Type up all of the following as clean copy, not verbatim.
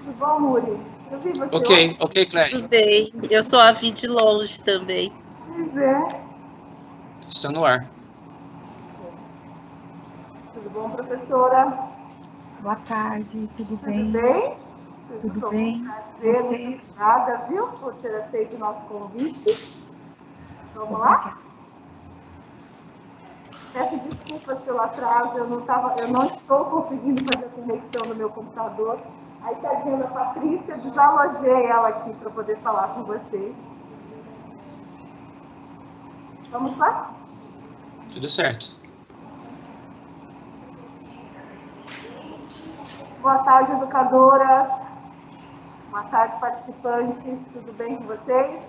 Tudo bom, Muri? Eu vi você Ok, ok, Cléia. Tudo bem. Eu só a vi de longe também. Pois é. Está no ar. Tudo bom, professora? Boa tarde, tudo bem? Tudo bem? Tudo bem. Prazer, Você? muito obrigada, viu, por ter aceito o nosso convite. Vamos lá? Peço desculpas pelo atraso, eu não estou conseguindo fazer a conexão no meu computador. Aí, tadinha da Patrícia, desalojei ela aqui para poder falar com vocês. Vamos lá? Tudo certo. Boa tarde, educadoras. Boa tarde, participantes. Tudo bem com vocês?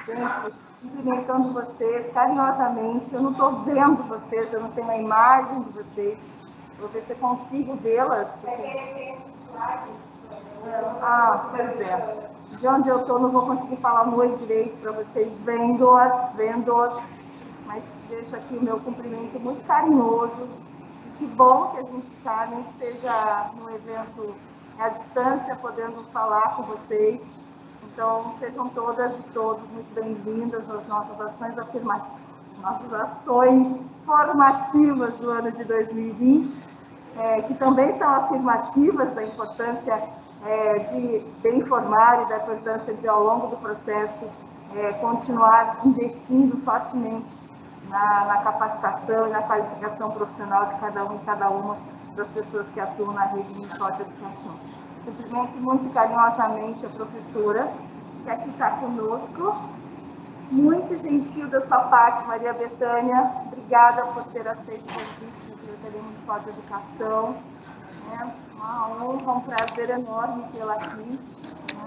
Gente, cumprimentando vocês carinhosamente. Eu não estou vendo vocês, eu não tenho a imagem de vocês. Vou ver se eu consigo vê-las. Ah, pois é. De onde eu estou, não vou conseguir falar no oi direito para vocês vendo-os. Mas deixo aqui o meu cumprimento muito carinhoso. E que bom que a gente está, nem que seja num evento à distância, podendo falar com vocês. Então, sejam todas e todos muito bem-vindas às nossas ações afirmativas, nossas ações formativas do ano de 2020, que também são afirmativas da importância de bem informar e da importância de, ao longo do processo, continuar investindo fortemente na capacitação e na qualificação profissional de cada um e cada uma das pessoas que atuam na rede municipal de educação. Cumprimento muito carinhosamente a professora, que aqui está conosco. Muito gentil da sua parte, Maria Bethânia. Obrigada por ter aceito o convite da Secretaria Municipal de Educação. É uma honra, um prazer enorme tê-la aqui.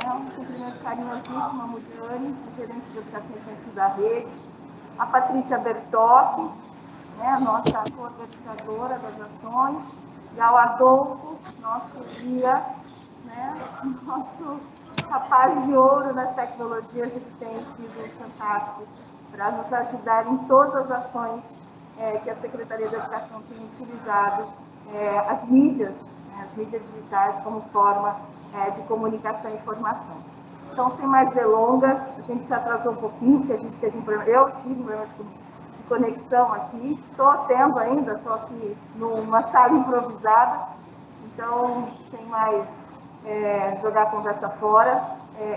Um cumprimento carinhosíssimo a Mudiane, gerente de Educação Infantil da rede. A Patrícia Bertocchi, a nossa coorganizadora das ações. E ao Adolfo, nosso guia, nosso rapaz de ouro nas tecnologias, ele tem sido fantástico para nos ajudar em todas as ações que a Secretaria de Educação tem utilizado, as mídias digitais como forma de comunicação e informação. Então, sem mais delongas, a gente se atrasou um pouquinho, porque a gente teve um problema, eu tive um problema de conexão aqui, estou tendo ainda, estou aqui numa sala improvisada, então, sem mais jogar a conversa fora,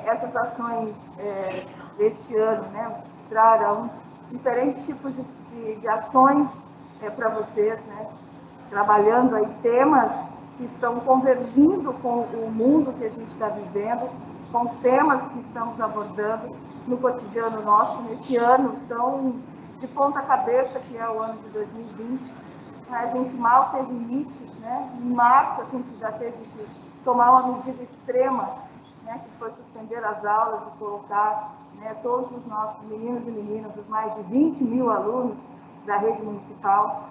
essas ações deste ano, mostraram diferentes tipos de ações para vocês, trabalhando aí temas que estão convergindo com o mundo que a gente está vivendo, com os temas que estamos abordando no cotidiano nosso, nesse ano tão de ponta cabeça que é o ano de 2020. A gente mal teve início, em março a gente já teve que tomar uma medida extrema, que foi suspender as aulas e colocar todos os nossos meninos e meninas, os mais de 20 mil alunos da rede municipal,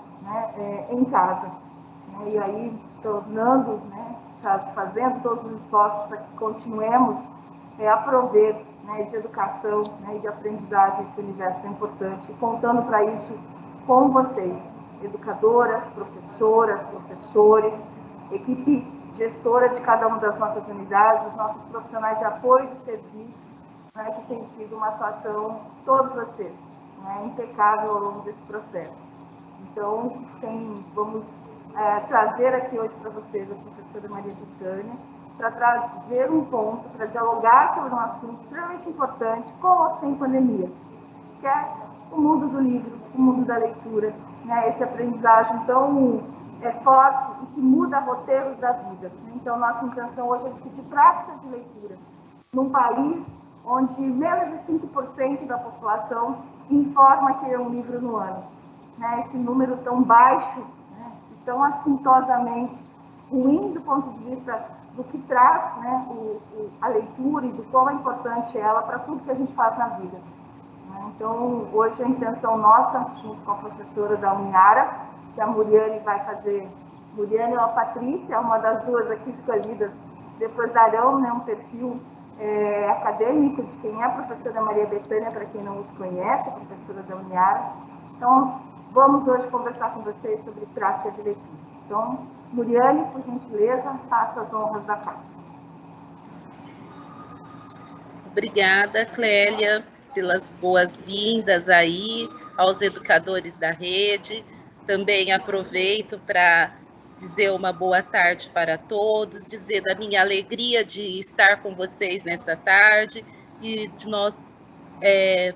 em casa. E aí, tornando, fazendo todos os esforços para que continuemos a prover de educação e de aprendizagem esse universo tão importante, e contando para isso com vocês, educadoras, professoras, professores, equipe gestora de cada uma das nossas unidades, os nossos profissionais de apoio de serviço, que têm tido uma atuação, todos vocês, impecável ao longo desse processo. Então, vamos trazer aqui hoje para vocês a professora Maria Bethânia, para trazer um ponto, para dialogar sobre um assunto extremamente importante, com ou sem pandemia, que é o mundo do livro, o mundo da leitura, esse aprendizagem tão forte e que muda roteiros da vida. Então, nossa intenção hoje é discutir práticas de leitura num país onde menos de 5% da população informa que lê um livro no ano. Esse número tão baixo, e tão assintosamente ruim do ponto de vista do que traz a leitura e do quão é importante ela para tudo que a gente faz na vida. Então, hoje a intenção nossa, junto com a professora da Uniara, que a Muriane vai fazer Muriane ou a Patrícia, uma das duas aqui escolhidas, depois darão, né, um perfil acadêmico de quem é a professora Maria Bethânia, para quem não os conhece, a professora da Uniara. Então, vamos hoje conversar com vocês sobre prática de leitura. Então, Muriane, por gentileza, faça as honras da casa. Obrigada, Clélia, pelas boas-vindas aí aos educadores da rede. Também aproveito para dizer uma boa tarde para todos, dizer da minha alegria de estar com vocês nessa tarde e de nós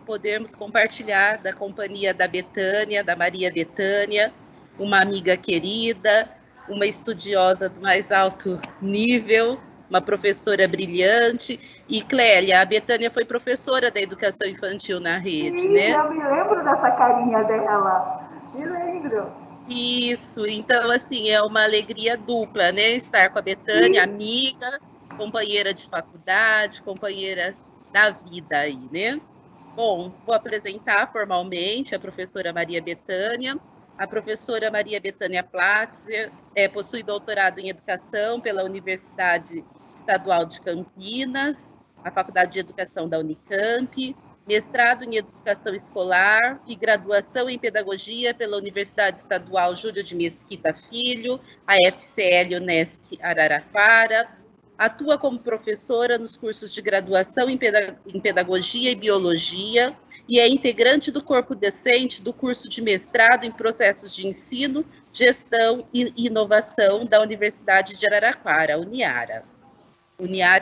podermos compartilhar da companhia da Bethânia, da Maria Bethânia, uma amiga querida, uma estudiosa do mais alto nível, uma professora brilhante. E, Clélia, a Bethânia foi professora da educação infantil na rede, Sim, né? Eu me lembro dessa carinha dela, me lembro. Isso, então, assim, é uma alegria dupla, né? Estar com a Bethânia, amiga, companheira de faculdade, companheira da vida aí, né? Bom, vou apresentar formalmente a professora Maria Bethânia. A professora Maria Bethânia Platzer possui doutorado em Educação pela Universidade Estadual de Campinas, a Faculdade de Educação da Unicamp, mestrado em Educação Escolar e graduação em Pedagogia pela Universidade Estadual Júlio de Mesquita Filho, a FCL Unesp Araraquara. Atua como professora nos cursos de graduação em Pedagogia e Biologia e é integrante do corpo docente do curso de mestrado em Processos de Ensino, Gestão e Inovação da Universidade de Araraquara, Uniara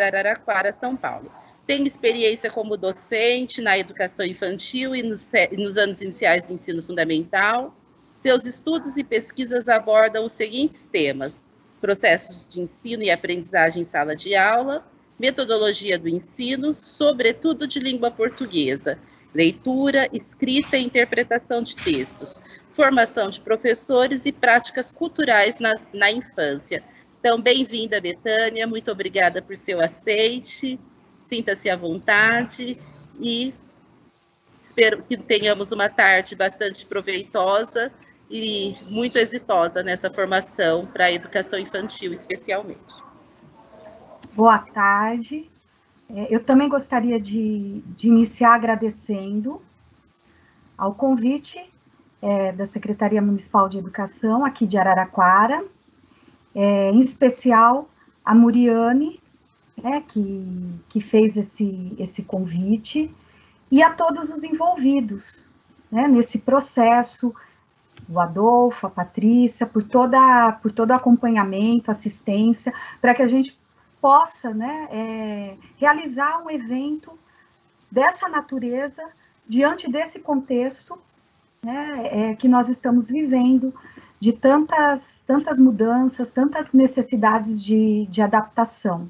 Araraquara, São Paulo. Tem experiência como docente na educação infantil e nos anos iniciais do ensino fundamental. Seus estudos e pesquisas abordam os seguintes temas: processos de ensino e aprendizagem em sala de aula, metodologia do ensino, sobretudo de língua portuguesa, leitura, escrita e interpretação de textos, formação de professores e práticas culturais na infância. Então, bem-vinda, Bethânia, muito obrigada por seu aceite, sinta-se à vontade e espero que tenhamos uma tarde bastante proveitosa e muito exitosa nessa formação para a educação infantil, especialmente. Boa tarde. Eu também gostaria de iniciar agradecendo ao convite da Secretaria Municipal de Educação, aqui de Araraquara, em especial a Muriane, que fez esse convite, e a todos os envolvidos nesse processo, o Adolfo, a Patrícia, por todo o acompanhamento, assistência, para que a gente possa realizar um evento dessa natureza, diante desse contexto que nós estamos vivendo, de tantas mudanças, tantas necessidades de adaptação.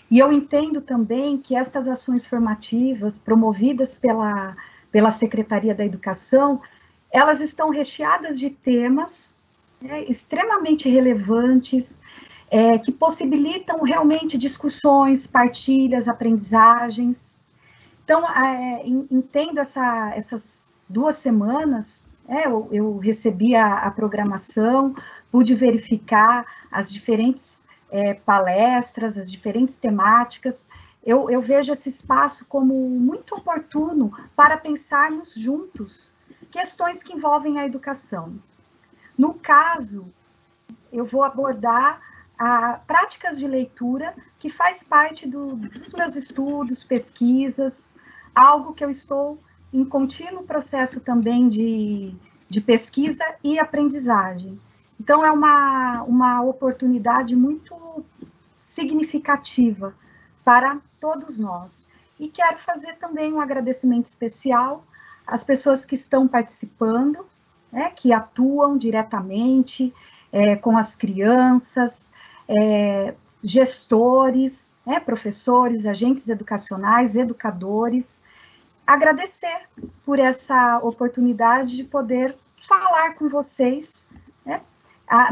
E eu entendo também que essas ações formativas promovidas pela Secretaria da Educação, elas estão recheadas de temas extremamente relevantes, que possibilitam realmente discussões, partilhas, aprendizagens. Então, entendo essas 2 semanas, eu recebi a programação, pude verificar as diferentes palestras, as diferentes temáticas. Eu vejo esse espaço como muito oportuno para pensarmos juntos questões que envolvem a educação. No caso, eu vou abordar práticas de leitura, que faz parte dos meus estudos, pesquisas, algo que eu estou em contínuo processo também de pesquisa e aprendizagem. Então, é uma oportunidade muito significativa para todos nós. E quero fazer também um agradecimento especial às pessoas que estão participando, que atuam diretamente com as crianças, gestores, professores, agentes educacionais, educadores. Agradecer por essa oportunidade de poder falar com vocês,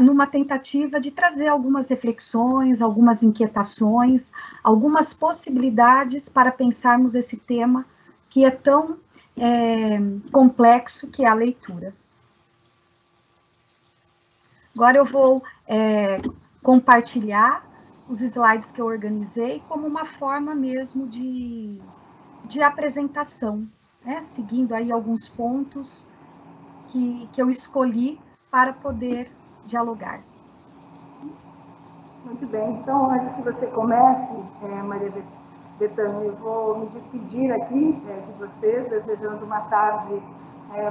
numa tentativa de trazer algumas reflexões, algumas inquietações, algumas possibilidades para pensarmos esse tema que é tão complexo, que é a leitura. Agora eu vou compartilhar os slides que eu organizei como uma forma mesmo de apresentação, né? Seguindo aí alguns pontos que eu escolhi para poder dialogar. Muito bem, então antes que você comece, Maria Bethânia, eu vou me despedir aqui de vocês, desejando uma tarde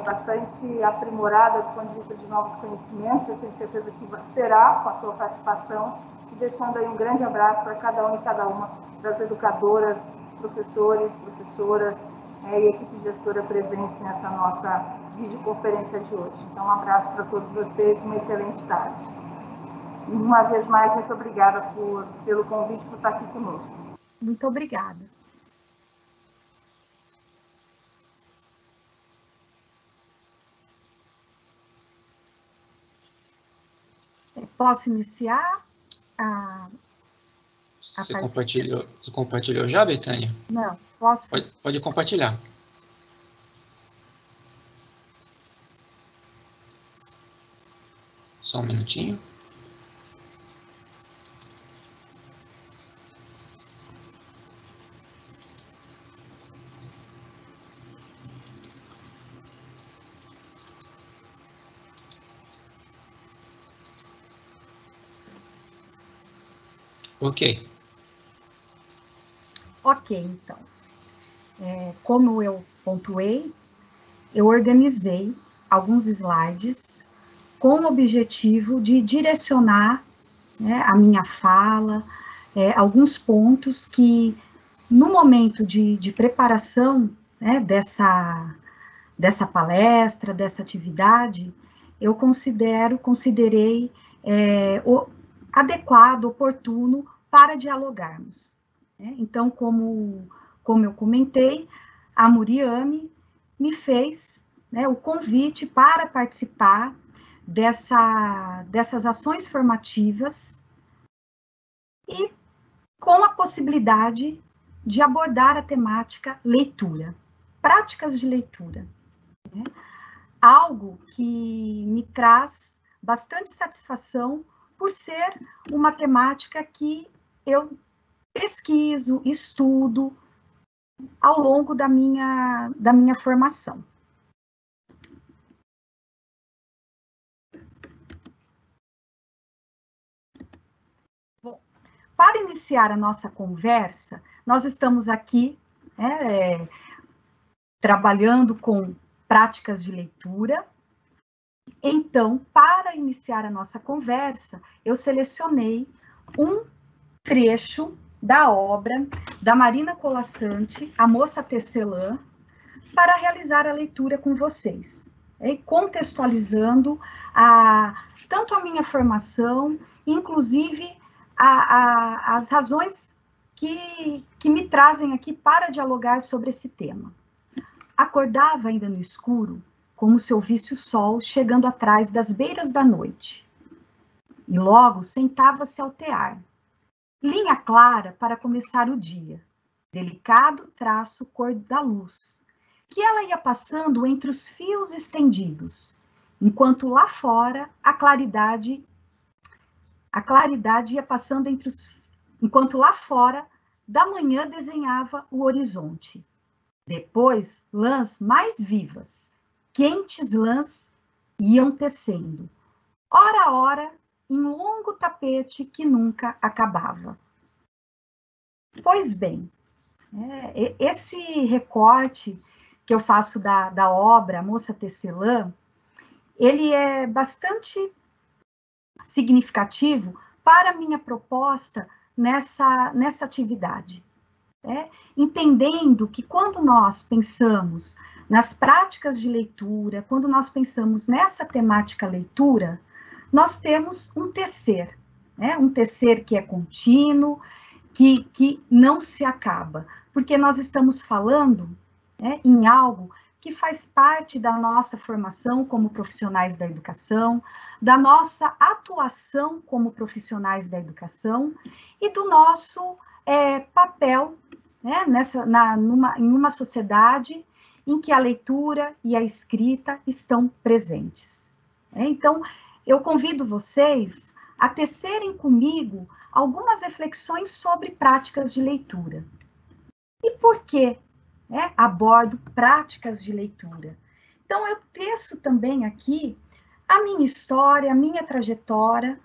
bastante aprimorada do ponto de vista de novos conhecimentos. Eu tenho certeza que será com a sua participação, e deixando aí um grande abraço para cada um e cada uma das educadoras, professores, professoras e equipe gestora presentes nessa nossa videoconferência de hoje. Então, um abraço para todos vocês, uma excelente tarde. E uma vez mais, muito obrigada pelo convite, por estar aqui conosco. Muito obrigada. Posso iniciar Você compartilhou já, Bethânia? Não, posso? Pode compartilhar. Só um minutinho. Ok. Ok, então. Como eu pontuei, eu organizei alguns slides com o objetivo de direcionar, né, a minha fala, alguns pontos que, no momento de preparação, né, dessa palestra, dessa atividade, eu considerei adequado, oportuno para dialogarmos. Né? Então, como eu comentei, a Muriane me fez, né, o convite para participar dessas ações formativas e com a possibilidade de abordar a temática leitura, práticas de leitura. Né? Algo que me traz bastante satisfação por ser uma temática que eu pesquiso, estudo ao longo da minha formação. Bom, para iniciar a nossa conversa, nós estamos aqui trabalhando com práticas de leitura. Então, para iniciar a nossa conversa, eu selecionei um trecho da obra da Marina Colasanti, A Moça Tecelã, para realizar a leitura com vocês, contextualizando tanto a minha formação, inclusive as razões que me trazem aqui para dialogar sobre esse tema. Acordava ainda no escuro, como se ouvisse o sol chegando atrás das beiras da noite. E logo sentava-se ao tear. Linha clara para começar o dia, delicado traço cor da luz, que ela ia passando entre os fios estendidos, enquanto lá fora a claridade ia passando enquanto lá fora da manhã desenhava o horizonte. Depois, lãs mais vivas, quentes lãs iam tecendo, ora a hora, em longo tapete que nunca acabava. Pois bem, esse recorte que eu faço da obra A Moça Tecelã, ele é bastante significativo para a minha proposta nessa atividade. Entendendo que quando nós pensamos nas práticas de leitura, quando nós pensamos nessa temática leitura, nós temos um tecer, um tecer que é contínuo, que não se acaba, porque nós estamos falando em algo que faz parte da nossa formação como profissionais da educação, da nossa atuação como profissionais da educação e do nosso papel em uma sociedade em que a leitura e a escrita estão presentes. Então, eu convido vocês a tecerem comigo algumas reflexões sobre práticas de leitura. E por que, né, abordo práticas de leitura? Então, eu teço também aqui a minha história, a minha trajetória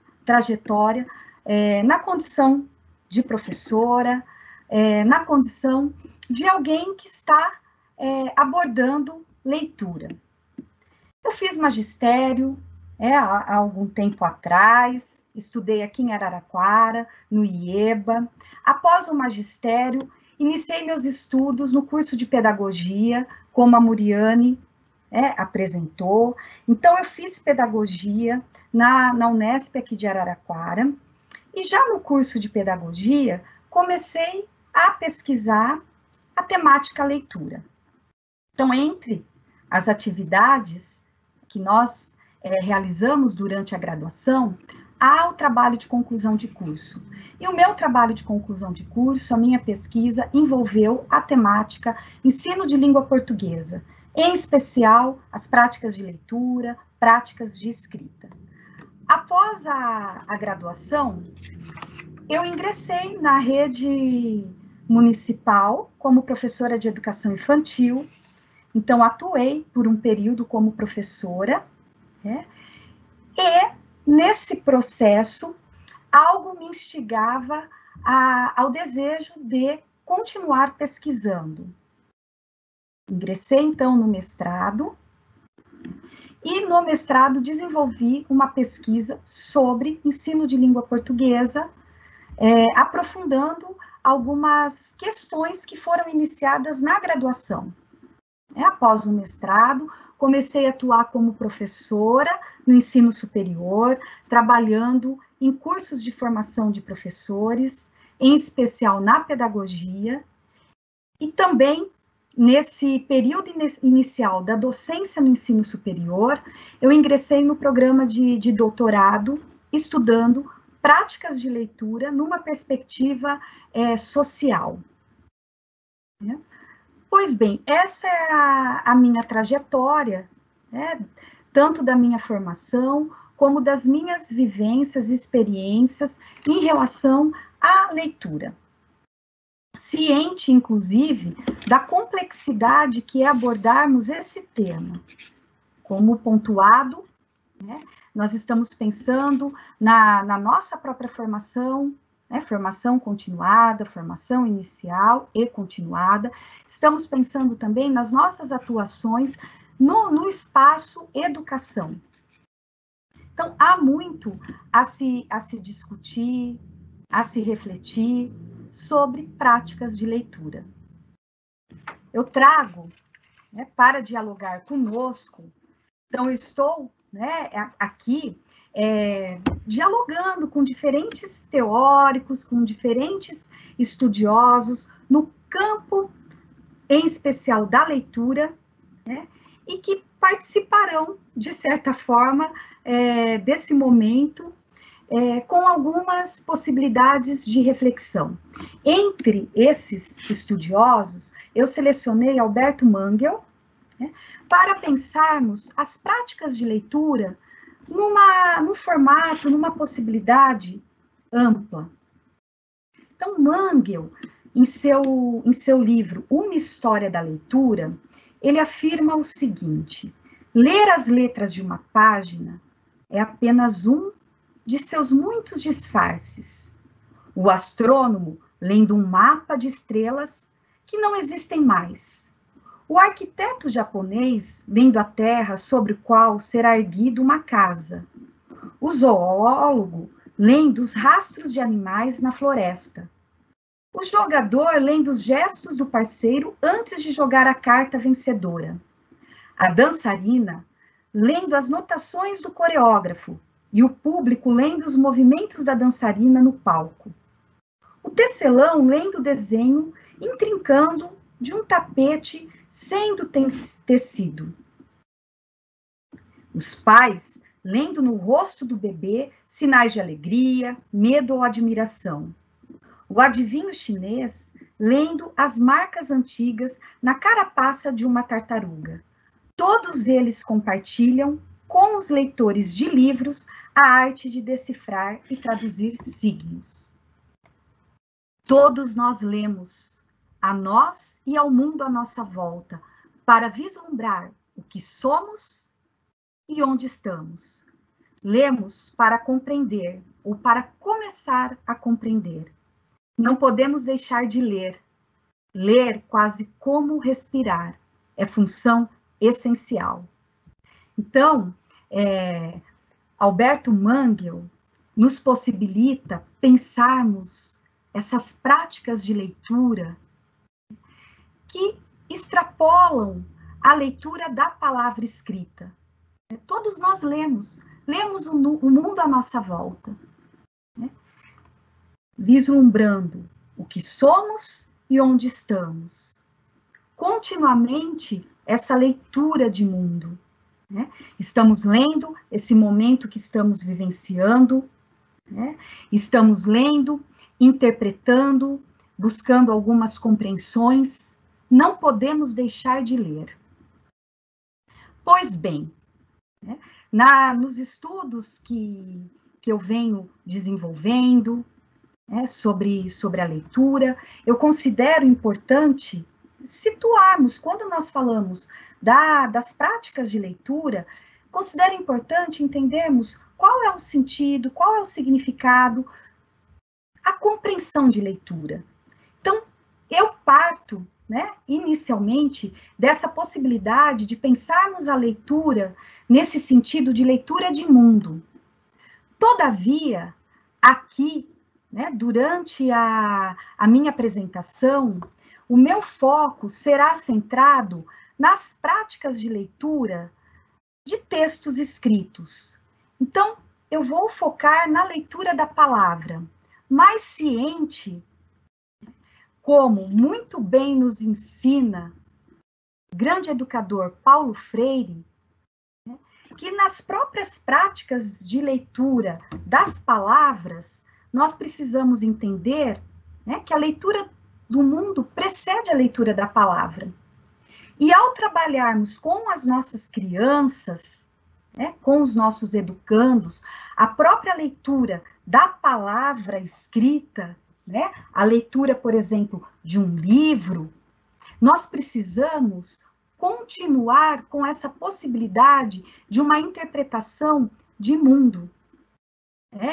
na condição de professora, na condição de alguém que está abordando leitura. Eu fiz magistério há algum tempo atrás, estudei aqui em Araraquara, no IEBA. Após o magistério, iniciei meus estudos no curso de pedagogia, como a Muriane apresentou. Então, eu fiz pedagogia na Unesp aqui de Araraquara, e já no curso de pedagogia, comecei a pesquisar a temática leitura. Então, entre as atividades que nós realizamos durante a graduação, há o trabalho de conclusão de curso. E o meu trabalho de conclusão de curso, a minha pesquisa, envolveu a temática ensino de língua portuguesa, em especial as práticas de leitura, práticas de escrita. Após a graduação, eu ingressei na rede municipal como professora de educação infantil. Então, atuei por um período como professora, e nesse processo, algo me instigava ao desejo de continuar pesquisando. Ingressei, então, no mestrado, e no mestrado desenvolvi uma pesquisa sobre ensino de língua portuguesa, aprofundando algumas questões que foram iniciadas na graduação. Após o mestrado, comecei a atuar como professora no ensino superior, trabalhando em cursos de formação de professores, em especial na pedagogia, e também nesse período inicial da docência no ensino superior, eu ingressei no programa de doutorado, estudando práticas de leitura numa perspectiva social. Pois bem, essa é a minha trajetória, tanto da minha formação, como das minhas vivências e experiências em relação à leitura. Ciente, inclusive, da complexidade que é abordarmos esse tema. Como pontuado, nós estamos pensando na nossa própria formação, formação continuada, formação inicial e continuada. Estamos pensando também nas nossas atuações no espaço educação. Então, há muito a se discutir, a se refletir sobre práticas de leitura. Eu trago, para dialogar conosco, então eu estou aqui dialogando com diferentes teóricos, com diferentes estudiosos, no campo, em especial, da leitura, e que participarão, de certa forma, desse momento, com algumas possibilidades de reflexão. Entre esses estudiosos, eu selecionei Alberto Mangel, para pensarmos as práticas de leitura num formato, numa possibilidade ampla. Então, Mangel, em seu livro Uma História da Leitura, ele afirma o seguinte: ler as letras de uma página é apenas um de seus muitos disfarces. O astrônomo lendo um mapa de estrelas que não existem mais. O arquiteto japonês lendo a terra sobre o qual será erguida uma casa. O zoólogo lendo os rastros de animais na floresta. O jogador lendo os gestos do parceiro antes de jogar a carta vencedora. A dançarina lendo as notações do coreógrafo e o público lendo os movimentos da dançarina no palco. O tecelão lendo o desenho intrincando de um tapete sendo tecido. Os pais lendo no rosto do bebê sinais de alegria, medo ou admiração. O adivinho chinês lendo as marcas antigas na carapaça de uma tartaruga. Todos eles compartilham com os leitores de livros a arte de decifrar e traduzir signos. Todos nós lemos a nós e ao mundo à nossa volta para vislumbrar o que somos e onde estamos. Lemos para compreender ou para começar a compreender. Não podemos deixar de ler. Ler quase como respirar. É função essencial. Então, Alberto Mangel nos possibilita pensarmos essas práticas de leitura que extrapolam a leitura da palavra escrita. Todos nós lemos o mundo à nossa volta, né? Vislumbrando o que somos e onde estamos. Continuamente, essa leitura de mundo, né? Estamos lendo esse momento que estamos vivenciando, né? Estamos lendo, interpretando, buscando algumas compreensões. Não podemos deixar de ler. Pois bem, né? Nos estudos que eu venho desenvolvendo, né, sobre a leitura, eu considero importante situarmos, quando nós falamos das práticas de leitura, considero importante entendermos qual é o sentido, qual é o significado, a compreensão de leitura. Então, eu parto, né, inicialmente, dessa possibilidade de pensarmos a leitura nesse sentido de leitura de mundo. Todavia, aqui, né, durante a minha apresentação, o meu foco será centrado nas práticas de leitura de textos escritos. Então, eu vou focar na leitura da palavra, mais ciente, como muito bem nos ensina o grande educador Paulo Freire, né, que nas próprias práticas de leitura das palavras, nós precisamos entender, né, que a leitura do mundo precede a leitura da palavra. E ao trabalharmos com as nossas crianças, né, com os nossos educandos, a própria leitura da palavra escrita, né, a leitura, por exemplo, de um livro, nós precisamos continuar com essa possibilidade de uma interpretação de mundo.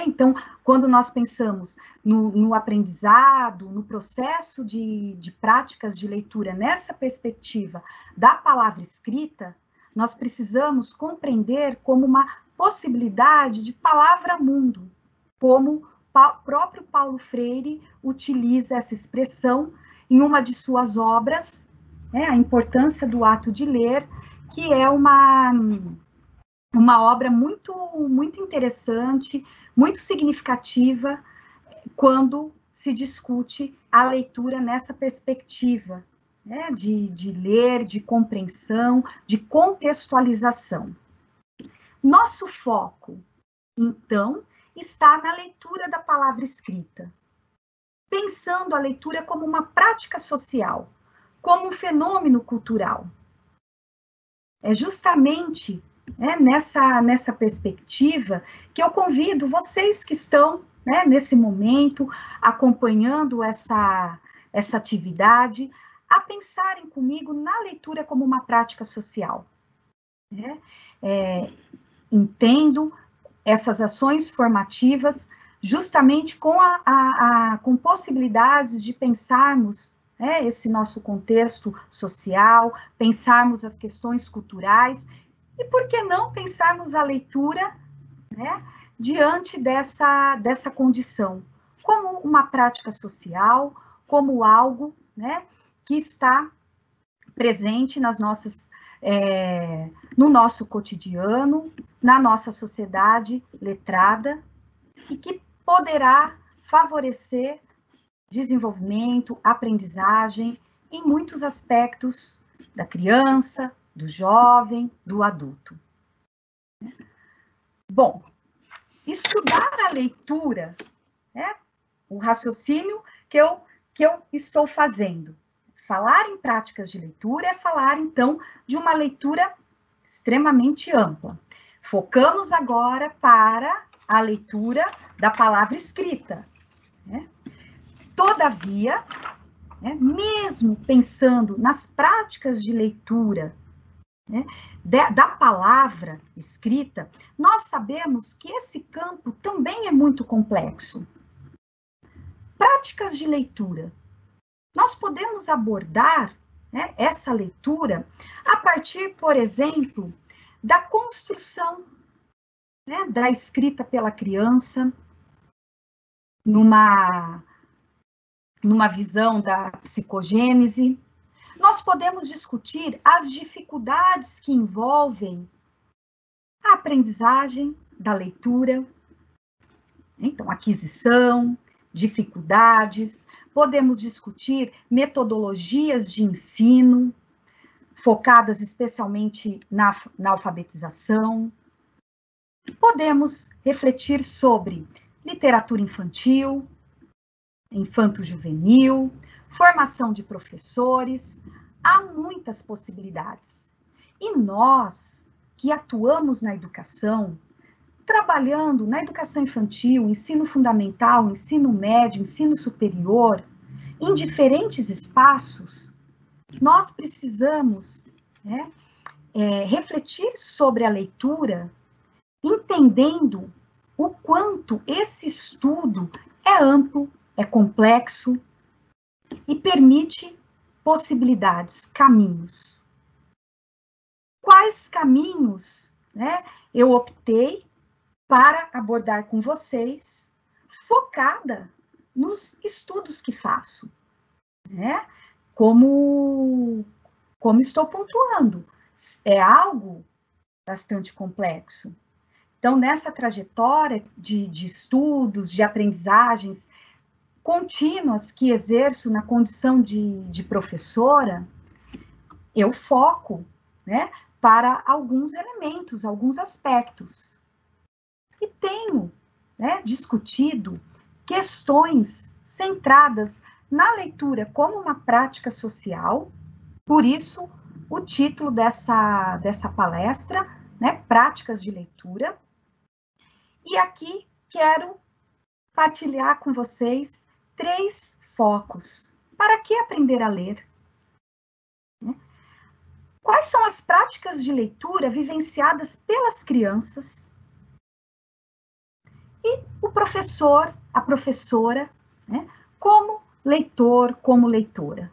Então, quando nós pensamos no aprendizado, no processo de práticas de leitura, nessa perspectiva da palavra escrita, nós precisamos compreender como uma possibilidade de palavra-mundo, como o próprio Paulo Freire utiliza essa expressão em uma de suas obras, né, A Importância do Ato de Ler, que é uma obra muito, muito interessante, muito significativa, quando se discute a leitura nessa perspectiva, né, de ler, de compreensão, de contextualização. Nosso foco, então, está na leitura da palavra escrita, pensando a leitura como uma prática social, como um fenômeno cultural. É justamente nessa perspectiva que eu convido vocês que estão, né, nesse momento, acompanhando essa atividade, a pensarem comigo na leitura como uma prática social. Né? Entendo essas ações formativas justamente com possibilidades de pensarmos, né, esse nosso contexto social, pensarmos as questões culturais, e por que não pensarmos a leitura, né, diante dessa condição, como uma prática social, como algo, né, que está presente nas nossas, no nosso cotidiano, na nossa sociedade letrada, e que poderá favorecer desenvolvimento, aprendizagem em muitos aspectos da criança, do jovem, do adulto. Bom, estudar a leitura, né, o raciocínio que eu estou fazendo. Falar em práticas de leitura é falar, então, de uma leitura extremamente ampla. Focamos agora para a leitura da palavra escrita, né? Todavia, né, mesmo pensando nas práticas de leitura, né, da palavra escrita, nós sabemos que esse campo também é muito complexo. Práticas de leitura. Nós podemos abordar, né, essa leitura a partir, por exemplo, da construção, né, da escrita pela criança, numa visão da psicogênese. Nós podemos discutir as dificuldades que envolvem a aprendizagem da leitura, então, aquisição, dificuldades. Podemos discutir metodologias de ensino, focadas especialmente na alfabetização. Podemos refletir sobre literatura infantil, infanto-juvenil, formação de professores. Há muitas possibilidades. E nós, que atuamos na educação, trabalhando na educação infantil, ensino fundamental, ensino médio, ensino superior, em diferentes espaços, nós precisamos, né, refletir sobre a leitura, entendendo o quanto esse estudo é amplo, é complexo e permite possibilidades, caminhos. Quais caminhos, né, eu optei para abordar com vocês, focada nos estudos que faço, né? Como estou pontuando, é algo bastante complexo. Então, nessa trajetória de estudos, de aprendizagens contínuas que exerço na condição de professora, eu foco, né, para alguns elementos, alguns aspectos. E tenho, né, discutido questões centradas na leitura como uma prática social, por isso o título dessa palestra, né, Práticas de Leitura. E aqui quero partilhar com vocês 3 focos. Para que aprender a ler? Quais são as práticas de leitura vivenciadas pelas crianças? E o professor, a professora, né, como leitor, como leitora.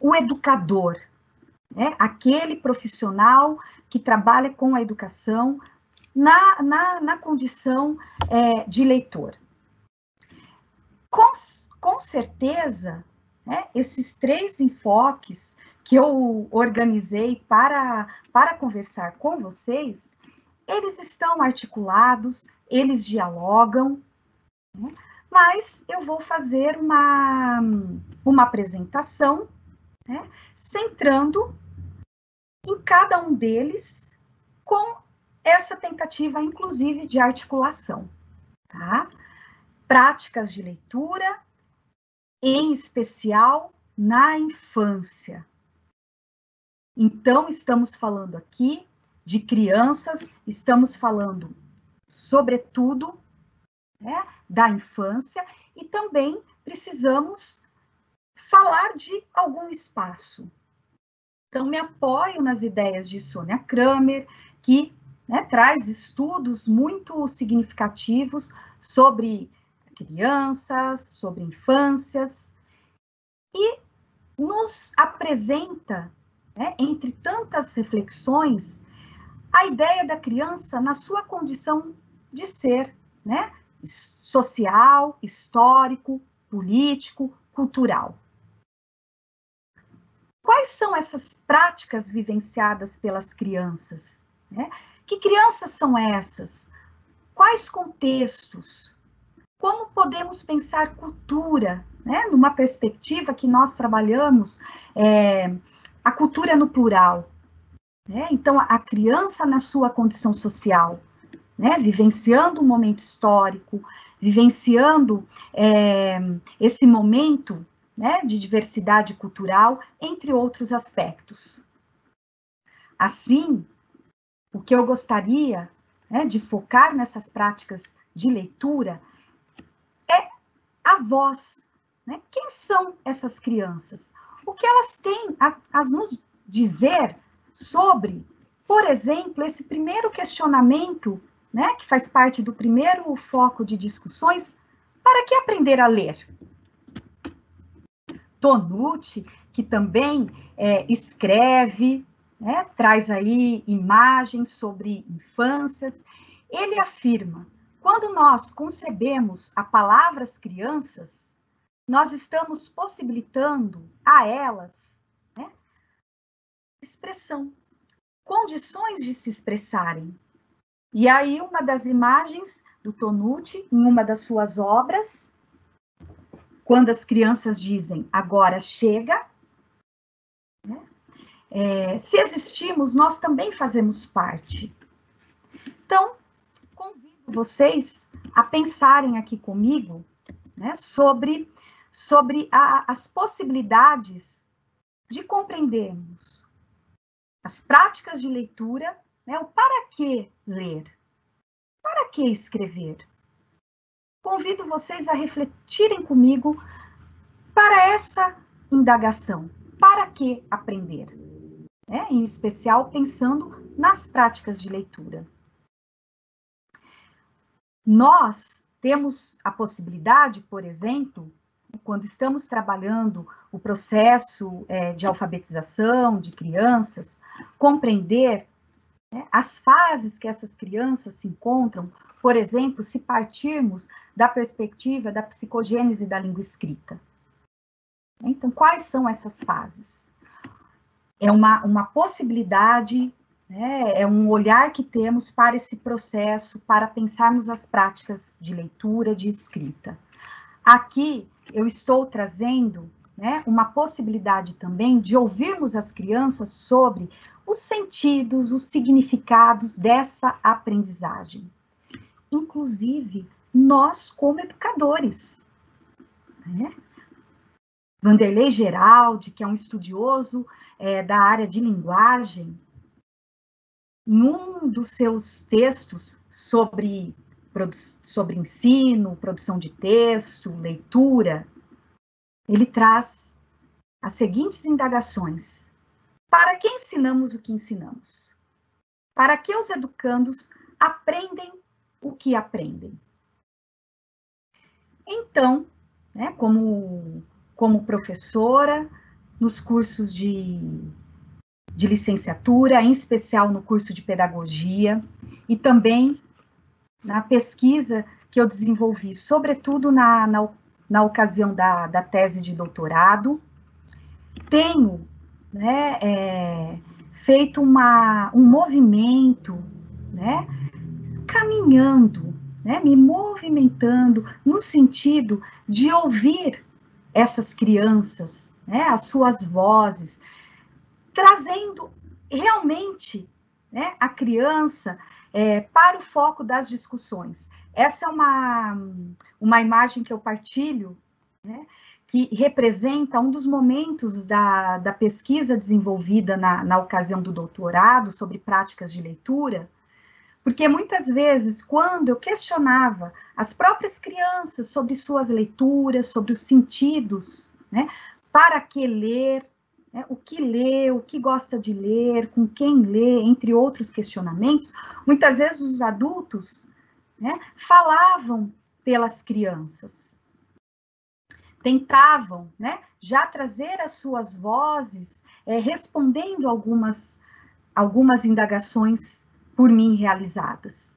O educador, né, aquele profissional que trabalha com a educação na condição de leitor. Com certeza, né, esses 3 enfoques que eu organizei para conversar com vocês, eles estão articulados, eles dialogam, né, mas eu vou fazer uma apresentação, né, centrando em cada um deles com essa tentativa, inclusive, de articulação, tá? Práticas de leitura, em especial na infância. Então, estamos falando aqui de crianças, estamos falando, sobretudo, né, da infância, e também precisamos falar de algum espaço. Então, me apoio nas ideias de Sônia Kramer, que, né, traz estudos muito significativos sobre crianças, sobre infâncias, e nos apresenta, né, entre tantas reflexões, a ideia da criança na sua condição de ser, né, social, histórico, político, cultural. Quais são essas práticas vivenciadas pelas crianças, né? Que crianças são essas? Quais contextos? Como podemos pensar cultura, né? Numa perspectiva que nós trabalhamos a cultura no plural, né? Então, a criança na sua condição social, né? Vivenciando um momento histórico, vivenciando esse momento, né, de diversidade cultural, entre outros aspectos. Assim, o que eu gostaria, né, de focar nessas práticas de leitura é a voz, né? Quem são essas crianças? O que elas têm a nos dizer sobre, por exemplo, esse primeiro questionamento, né, que faz parte do primeiro foco de discussões, para que aprender a ler? Tonucci, que também escreve, né, traz aí imagens sobre infâncias, ele afirma, quando nós concebemos a palavra as crianças, nós estamos possibilitando a elas, né, expressão, condições de se expressarem. E aí uma das imagens do Tonucci, em uma das suas obras, quando as crianças dizem, agora chega, né? Se existimos, nós também fazemos parte. Então, convido vocês a pensarem aqui comigo, né, sobre as possibilidades de compreendermos as práticas de leitura, né, o para que ler, para que escrever. Convido vocês a refletirem comigo para essa indagação. Para que aprender? Em especial, pensando nas práticas de leitura. Nós temos a possibilidade, por exemplo, quando estamos trabalhando o processo de alfabetização de crianças, compreender, né, as fases que essas crianças se encontram, por exemplo, se partirmos da perspectiva da psicogênese da língua escrita. Então, quais são essas fases? É uma possibilidade, né, é um olhar que temos para esse processo, para pensarmos as práticas de leitura, de escrita. Aqui, eu estou trazendo, né, uma possibilidade também de ouvirmos as crianças sobre os sentidos, os significados dessa aprendizagem. Inclusive, nós como educadores, né? Vanderlei Geraldi, que é um estudioso da área de linguagem, em um dos seus textos sobre ensino, produção de texto, leitura, ele traz as seguintes indagações. Para que ensinamos o que ensinamos? Para que os educandos aprendem o que aprendem? Então, né, como professora, nos cursos de licenciatura, em especial no curso de pedagogia, e também na pesquisa que eu desenvolvi, sobretudo na ocasião da tese de doutorado, tenho, né, feito um movimento, né, caminhando, né, me movimentando no sentido de ouvir essas crianças, né, as suas vozes, trazendo realmente, né, a criança para o foco das discussões. Essa é uma imagem que eu partilho, né, que representa um dos momentos da pesquisa desenvolvida na ocasião do doutorado sobre práticas de leitura, porque muitas vezes, quando eu questionava as próprias crianças sobre suas leituras, sobre os sentidos, né, para que ler, né, o que gosta de ler, com quem lê, entre outros questionamentos, muitas vezes os adultos, né, falavam pelas crianças, tentavam, né, já trazer as suas vozes, respondendo algumas indagações por mim realizadas.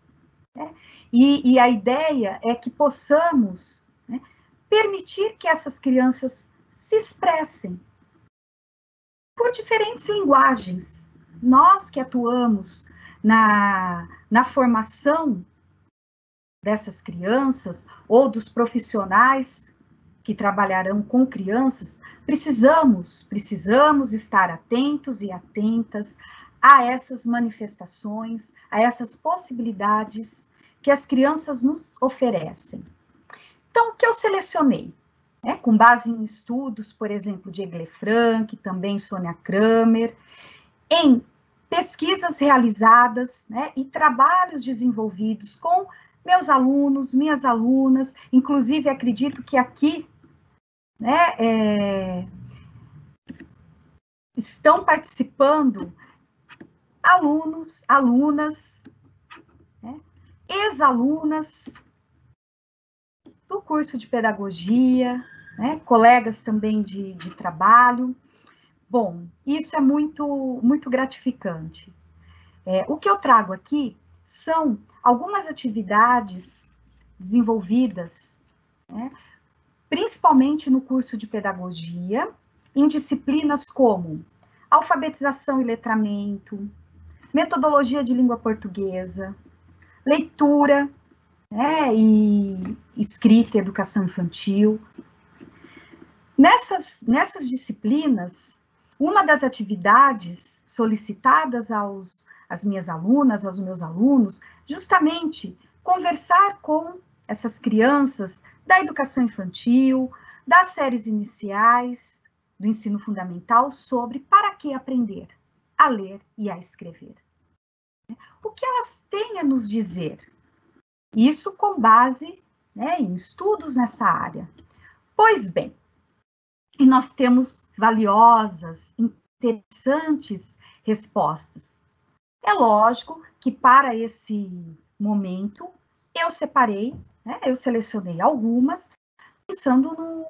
Né? E a ideia é que possamos, né, permitir que essas crianças se expressem por diferentes linguagens. Nós que atuamos na formação dessas crianças ou dos profissionais que trabalharão com crianças, precisamos estar atentos e atentas a essas manifestações, a essas possibilidades que as crianças nos oferecem. Então, o que eu selecionei? Com base em estudos, por exemplo, de Egle Frank, também Sônia Kramer, em pesquisas realizadas, né, e trabalhos desenvolvidos com meus alunos, minhas alunas, inclusive acredito que aqui, né, estão participando alunos, alunas, né, ex-alunas do curso de pedagogia, né, colegas também de trabalho. Bom, isso é muito gratificante. O que eu trago aqui são algumas atividades desenvolvidas, né, principalmente no curso de pedagogia, em disciplinas como alfabetização e letramento, metodologia de língua portuguesa, leitura, né, e escrita e educação infantil. Nessas disciplinas, uma das atividades solicitadas às minhas alunas, aos meus alunos, justamente conversar com essas crianças da educação infantil, das séries iniciais, do ensino fundamental, sobre para que aprender a ler e a escrever. O que elas têm a nos dizer? Isso com base, né, em estudos nessa área. Pois bem, e nós temos valiosas, interessantes respostas. É lógico que para esse momento eu separei, né, eu selecionei algumas, pensando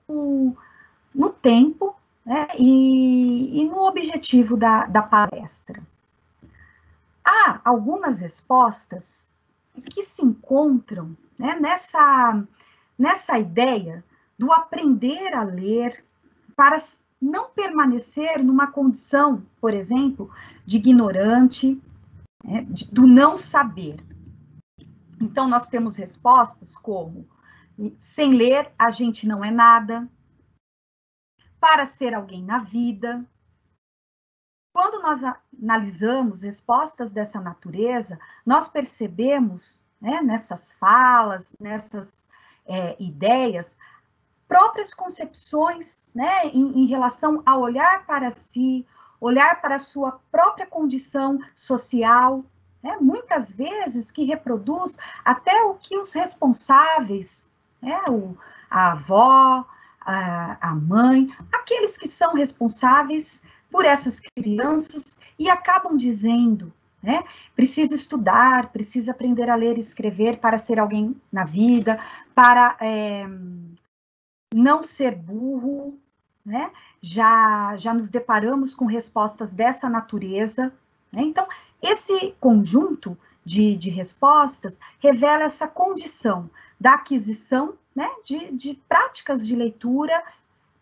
no tempo, né, e no objetivo da palestra. Há algumas respostas que se encontram, né, nessa ideia do aprender a ler para não permanecer numa condição, por exemplo, de ignorante, né, do não saber. Então, nós temos respostas como: sem ler, a gente não é nada, para ser alguém na vida. Quando nós analisamos respostas dessa natureza, nós percebemos, né, nessas falas, nessas ideias, próprias concepções, né, em relação a olhar para si, olhar para a sua própria condição social, né, muitas vezes que reproduz até o que os responsáveis, né, a avó, a mãe, aqueles que são responsáveis por essas crianças e acabam dizendo, né, precisa estudar, precisa aprender a ler e escrever para ser alguém na vida, para não ser burro, né? Já nos deparamos com respostas dessa natureza, né? Então, esse conjunto de respostas revela essa condição da aquisição, né, de práticas de leitura,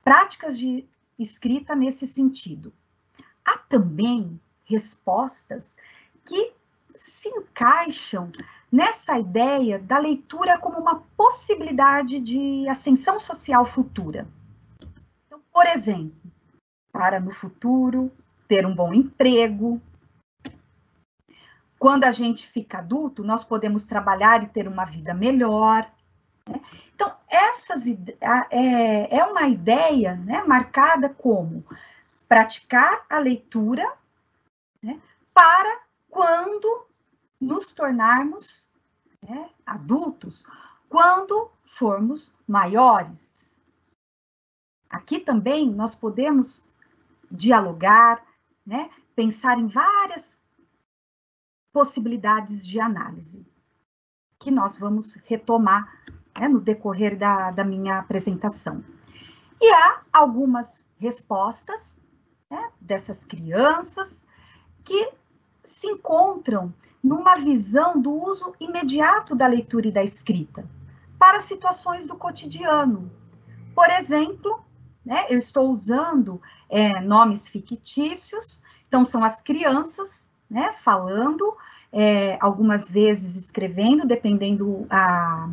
práticas de escrita nesse sentido. Há também respostas que se encaixam nessa ideia da leitura como uma possibilidade de ascensão social futura. Então, por exemplo, para no futuro ter um bom emprego. Quando a gente fica adulto, nós podemos trabalhar e ter uma vida melhor, né? Então, é uma ideia, né, marcada como praticar a leitura, né, para quando nos tornarmos, né, adultos, quando formos maiores. Aqui também nós podemos dialogar, né, pensar em várias possibilidades de análise, que nós vamos retomar, né, no decorrer da minha apresentação. E há algumas respostas, né, dessas crianças que se encontram numa visão do uso imediato da leitura e da escrita para situações do cotidiano. Por exemplo, né, eu estou usando nomes fictícios, então são as crianças, né, falando, algumas vezes escrevendo, dependendo a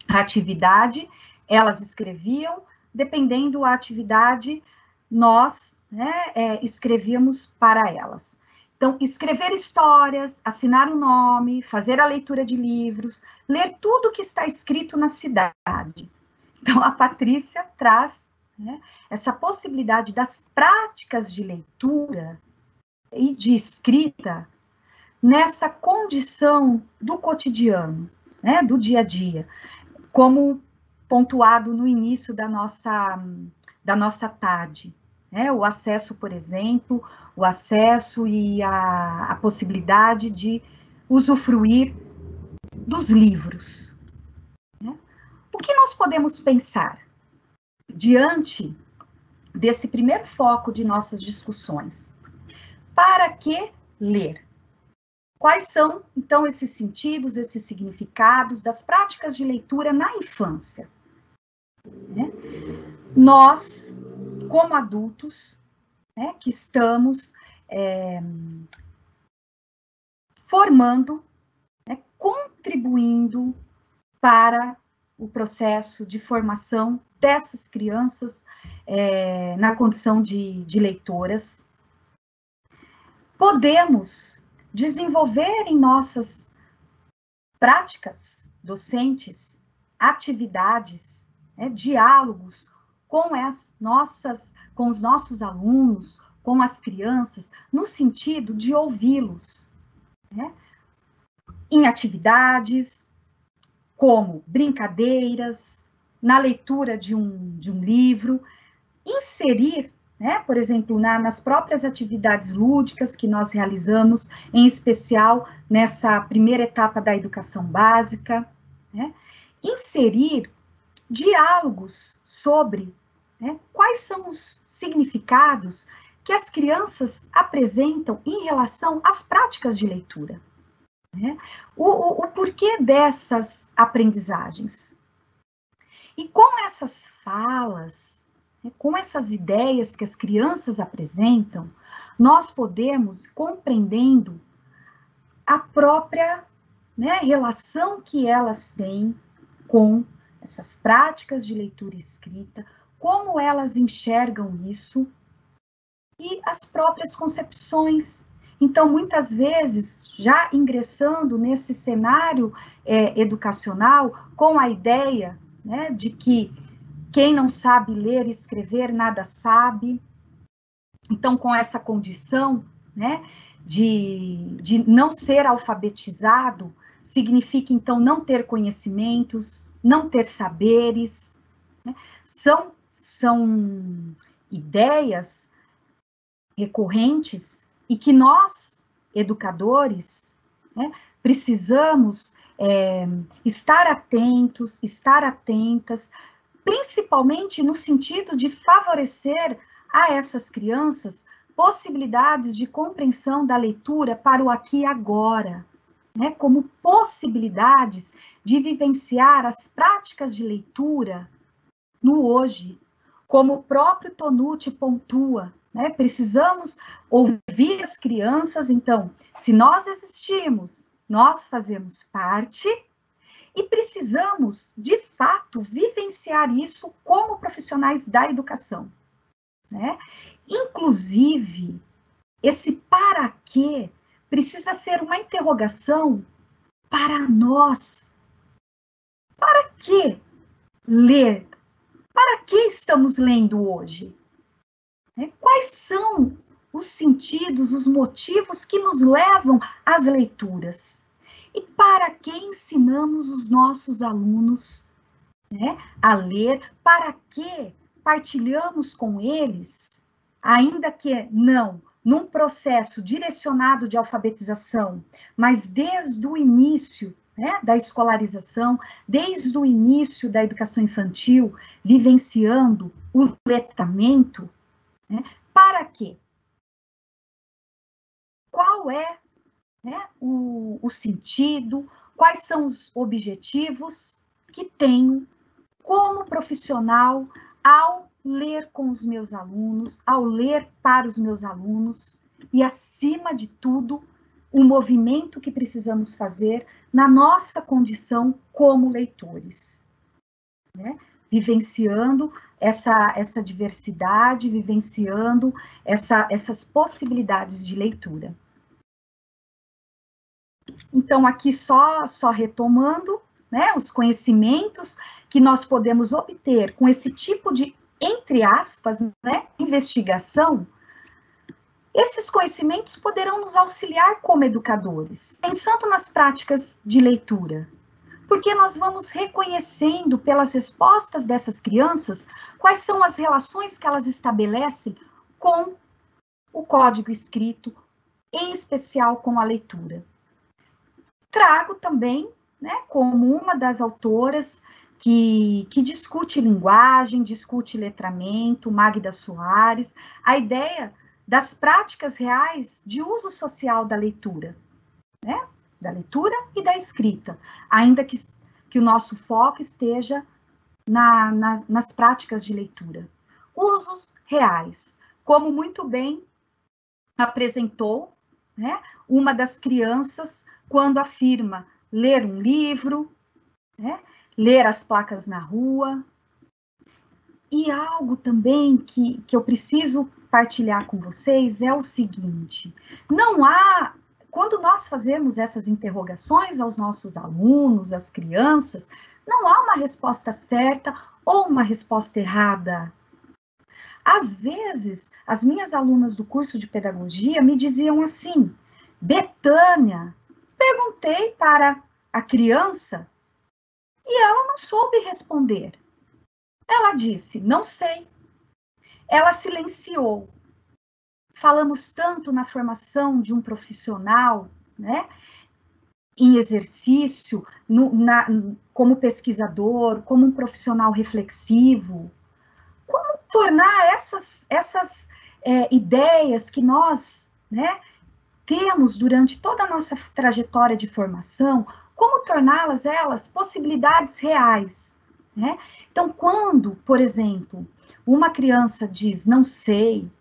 atividade, elas escreviam, dependendo a atividade, nós, né, escrevíamos para elas. Então, escrever histórias, assinar o nome, fazer a leitura de livros, ler tudo que está escrito na cidade. Então, a Patrícia traz, né, essa possibilidade das práticas de leitura, e de escrita nessa condição do cotidiano, né, do dia a dia, como pontuado no início da nossa tarde, né, o acesso, por exemplo, o acesso e a possibilidade de usufruir dos livros. Né? O que nós podemos pensar diante desse primeiro foco de nossas discussões? Para que ler? Quais são, então, esses sentidos, esses significados das práticas de leitura na infância? Né? Nós, como adultos, né, que estamos formando, né, contribuindo para o processo de formação dessas crianças na condição de leitoras, podemos desenvolver em nossas práticas docentes, atividades, diálogos com os nossos alunos, com as crianças, no sentido de ouvi-los, né? Em atividades, como brincadeiras, na leitura de um livro, inserir, né, por exemplo, nas próprias atividades lúdicas que nós realizamos, em especial nessa primeira etapa da educação básica, né, inserir diálogos sobre, né, quais são os significados que as crianças apresentam em relação às práticas de leitura. Né? O porquê dessas aprendizagens. E com essas falas, né, com essas ideias que as crianças apresentam, nós podemos, compreendendo a própria, né, relação que elas têm com essas práticas de leitura e escrita, como elas enxergam isso, e as próprias concepções. Então, muitas vezes, já ingressando nesse cenário educacional, com a ideia, né, de que quem não sabe ler e escrever nada sabe, então, com essa condição, né, de não ser alfabetizado, significa, então, não ter conhecimentos, não ter saberes, né? São ideias recorrentes e que nós, educadores, né, precisamos estar atentos, estar atentas, principalmente no sentido de favorecer a essas crianças possibilidades de compreensão da leitura para o aqui e agora, né, como possibilidades de vivenciar as práticas de leitura no hoje, como o próprio Tonucci pontua, né, precisamos ouvir as crianças. Então, se nós existimos, nós fazemos parte e precisamos, de fato, vivenciar isso como profissionais da educação, né? Inclusive, esse para quê precisa ser uma interrogação para nós. Para que ler? Para que estamos lendo hoje? Quais são os sentidos, os motivos que nos levam às leituras? E para que ensinamos os nossos alunos, né, a ler? Para que partilhamos com eles, ainda que não num processo direcionado de alfabetização, mas desde o início, né, da escolarização, desde o início da educação infantil, vivenciando o letramento, né, para quê? Qual é, né, o sentido, quais são os objetivos que tenho como profissional ao ler com os meus alunos, ao ler para os meus alunos, e, acima de tudo, o movimento que precisamos fazer na nossa condição como leitores, né? Vivenciando essa diversidade, vivenciando essas possibilidades de leitura. Então, aqui só retomando, né, os conhecimentos que nós podemos obter com esse tipo de, entre aspas, né, investigação, Esses conhecimentos poderão nos auxiliar como educadores, pensando nas práticas de leitura, porque nós vamos reconhecendo pelas respostas dessas crianças quais são as relações que elas estabelecem com o código escrito, em especial com a leitura. Trago também, né, como uma das autoras que discute linguagem, discute letramento, Magda Soares, a ideia das práticas reais de uso social da leitura, né? Da leitura e da escrita, ainda que o nosso foco esteja nas práticas de leitura. Usos reais, como muito bem apresentou, né, uma das crianças, quando afirma ler um livro, né, ler as placas na rua. E algo também que eu preciso partilhar com vocês é o seguinte: quando nós fazemos essas interrogações aos nossos alunos, às crianças, não há uma resposta certa ou uma resposta errada. Às vezes, as minhas alunas do curso de pedagogia me diziam assim: Betânia, perguntei para a criança e ela não soube responder. Ela disse, não sei. Ela silenciou. Falamos tanto na formação de um profissional, né, em exercício, como pesquisador, como um profissional reflexivo. Como tornar essas ideias que nós, né, temos durante toda a nossa trajetória de formação, como torná-las possibilidades reais, né? Então, quando, por exemplo, uma criança diz não sei,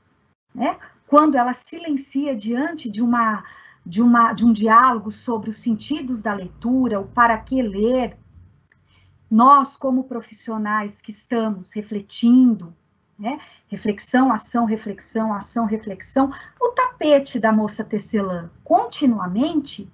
né? Quando ela silencia diante de um diálogo sobre os sentidos da leitura, o para que ler, nós, como profissionais que estamos refletindo, né? Reflexão, ação, reflexão, ação, reflexão, o tapete da moça tecelã continuamente,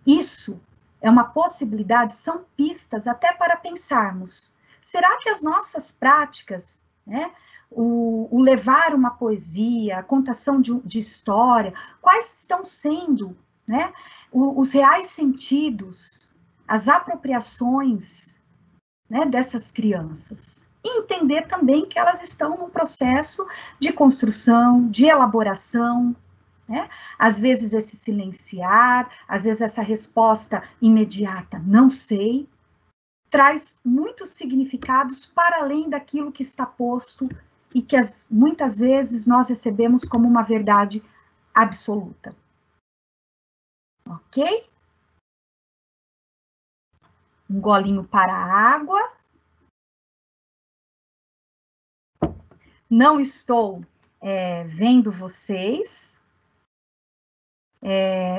isso é uma possibilidade, são pistas até para pensarmos. Será que as nossas práticas, né, o levar uma poesia, a contação de história, quais estão sendo, né, os reais sentidos, as apropriações, né, dessas crianças? E entender também que elas estão num processo de construção, de elaboração, né? Às vezes esse silenciar, às vezes essa resposta imediata, não sei, traz muitos significados para além daquilo que está posto e que muitas vezes nós recebemos como uma verdade absoluta. Ok? Um golinho para a água. Não estou vendo vocês,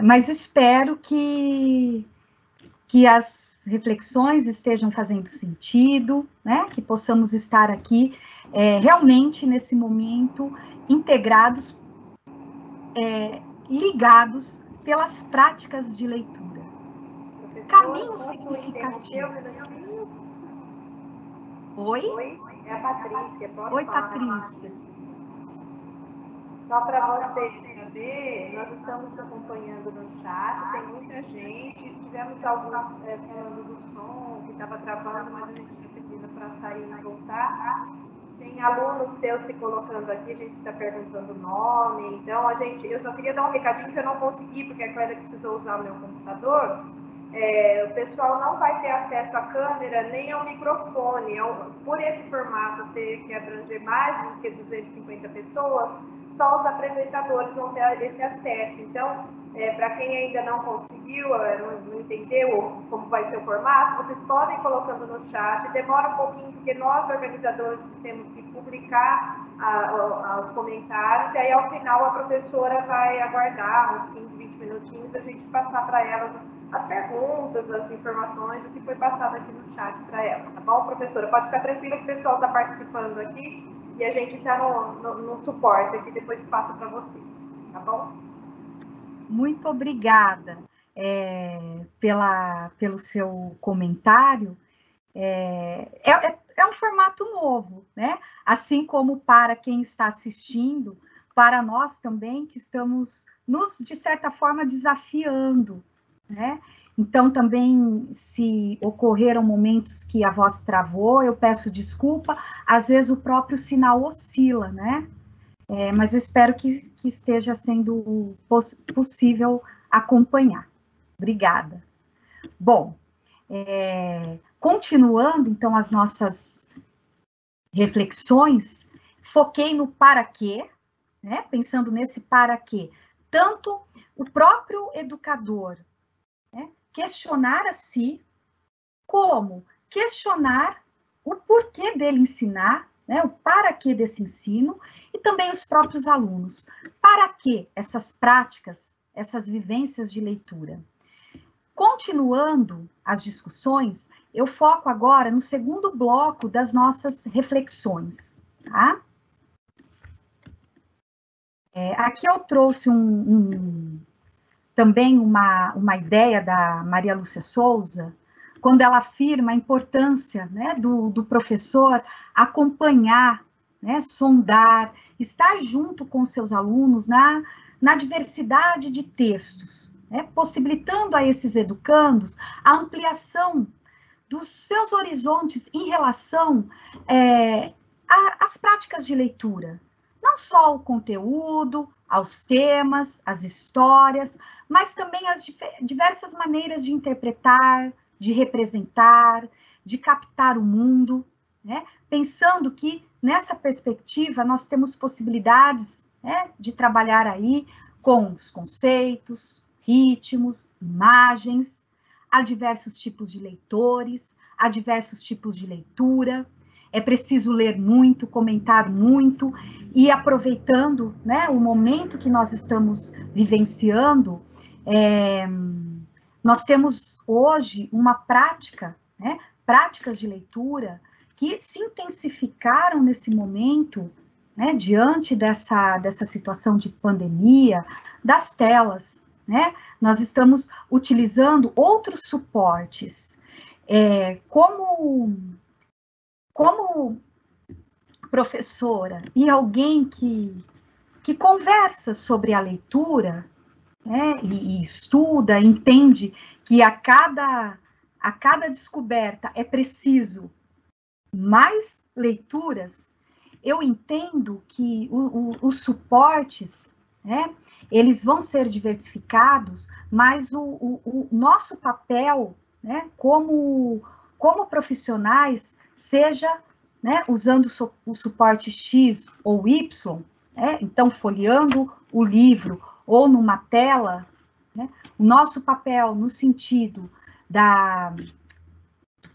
mas espero que as reflexões estejam fazendo sentido, né? Que possamos estar aqui realmente nesse momento integrados, ligados pelas práticas de leitura. Caminhos significativos. Oi? É a Patrícia. Oi, Patrícia. Só para vocês saberem, nós estamos acompanhando no chat, tem muita gente, tivemos alguns falando do som, que estava travando, mas a gente está pedindo para sair e voltar. Tem alunos seus se colocando aqui, a gente está perguntando o nome, então eu só queria dar um recadinho que eu não consegui, porque a Clélia precisou usar o meu computador. O pessoal não vai ter acesso à câmera nem ao microfone. Por esse formato ter que abranger mais do que 250 pessoas, só os apresentadores vão ter esse acesso. Então, para quem ainda não conseguiu, não entendeu como vai ser o formato, vocês podem ir colocando no chat. Demora um pouquinho, porque nós, organizadores, temos que publicar os comentários, e aí, ao final, a professora vai aguardar uns 15, 20 minutinhos, a gente passar para ela as perguntas, as informações, o que foi passado aqui no chat para ela, tá bom, professora? Pode ficar tranquila que o pessoal está participando aqui e a gente está no suporte aqui, depois passa para você, tá bom? Muito obrigada pelo seu comentário. É um formato novo, né? Assim como para quem está assistindo, para nós também que estamos nos, de certa forma, desafiando, né? Então, também, se ocorreram momentos que a voz travou, eu peço desculpa, às vezes o próprio sinal oscila, né? Mas eu espero que esteja sendo possível acompanhar. Obrigada. Bom, continuando, então, as nossas reflexões, foquei no para quê, né? Pensando nesse para quê. Tanto o próprio educador, né, questionar a si, como questionar o porquê dele ensinar, né, o para quê desse ensino, e também os próprios alunos. Para que essas práticas, essas vivências de leitura? Continuando as discussões, eu foco agora no segundo bloco das nossas reflexões, tá? Aqui eu trouxe também uma ideia da Maria Lúcia Souza, quando ela afirma a importância, né, do professor acompanhar, né, sondar, estar junto com seus alunos na diversidade de textos, né, possibilitando a esses educandos a ampliação dos seus horizontes em relação às práticas de leitura. Não só o conteúdo, aos temas, às histórias, mas também as diversas maneiras de interpretar, de representar, de captar o mundo, né? Pensando que, nessa perspectiva, nós temos possibilidades, né, de trabalhar aí com os conceitos, ritmos, imagens, há diversos tipos de leitores, há diversos tipos de leitura. É preciso ler muito, comentar muito, e aproveitando, né, o momento que nós estamos vivenciando, nós temos hoje uma prática, né, práticas de leitura que se intensificaram nesse momento, né, diante dessa situação de pandemia, das telas, né? Nós estamos utilizando outros suportes, como professora e alguém que conversa sobre a leitura, né, e estuda, entende que a cada descoberta é preciso mais leituras, eu entendo que os suportes, né, eles vão ser diversificados, mas o nosso papel, né, como profissionais, seja, né, usando o suporte X ou Y, né, então folheando o livro ou numa tela, né, o nosso papel no sentido do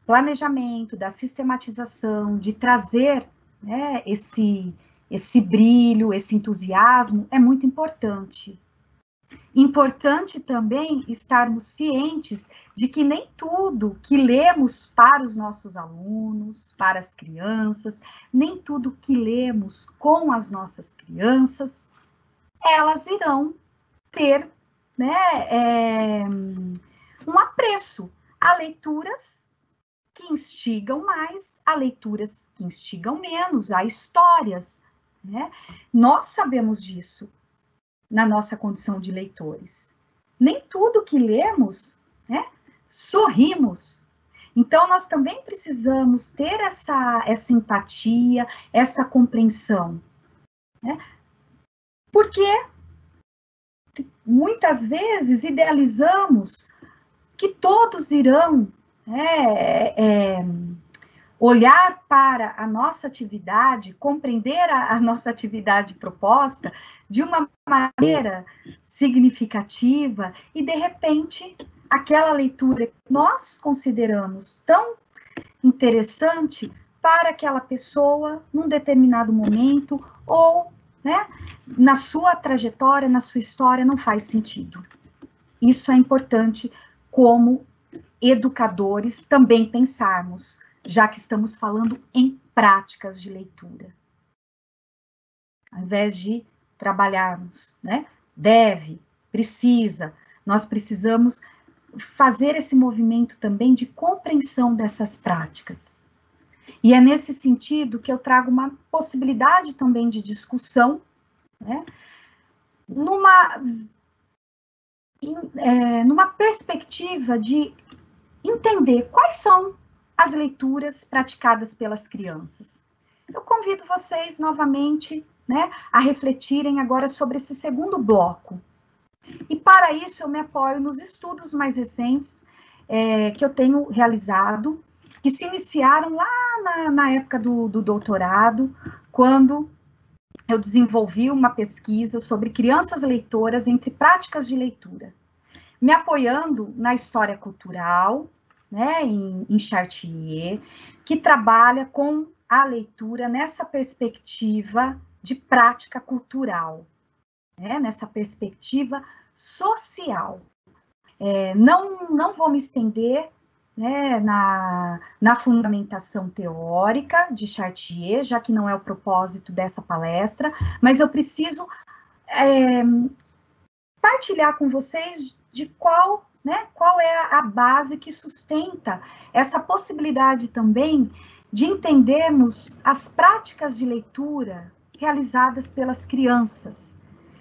planejamento, da sistematização, de trazer, né, esse brilho, esse entusiasmo, é muito importante. Importante também estarmos cientes de que nem tudo que lemos para os nossos alunos, para as crianças, nem tudo que lemos com as nossas crianças, elas irão ter, né, um apreço. Há leituras que instigam mais, há leituras que instigam menos, há histórias, né? Nós sabemos disso na nossa condição de leitores. Nem tudo que lemos, né, sorrimos. Então, nós também precisamos ter essa empatia, essa compreensão, né? Porque muitas vezes idealizamos que todos irão, olhar para a nossa atividade, compreender a nossa atividade proposta de uma maneira significativa e, de repente, aquela leitura que nós consideramos tão interessante para aquela pessoa num determinado momento ou, né, na sua trajetória, na sua história, não faz sentido. Isso é importante como educadores também pensarmos, já que estamos falando em práticas de leitura. Ao invés de trabalharmos, né, precisa, nós precisamos fazer esse movimento também de compreensão dessas práticas. E é nesse sentido que eu trago uma possibilidade também de discussão, né? Numa perspectiva de entender quais são as leituras praticadas pelas crianças. Eu convido vocês novamente, né, a refletirem agora sobre esse segundo bloco. E para isso eu me apoio nos estudos mais recentes que eu tenho realizado, que se iniciaram lá na época do doutorado, quando eu desenvolvi uma pesquisa sobre crianças leitoras entre práticas de leitura, me apoiando na história cultural, né, em Chartier, que trabalha com a leitura nessa perspectiva de prática cultural, né, nessa perspectiva social. Não vou me estender, né, na fundamentação teórica de Chartier, já que não é o propósito dessa palestra, mas eu preciso partilhar com vocês de qual é a base que sustenta essa possibilidade também de entendermos as práticas de leitura realizadas pelas crianças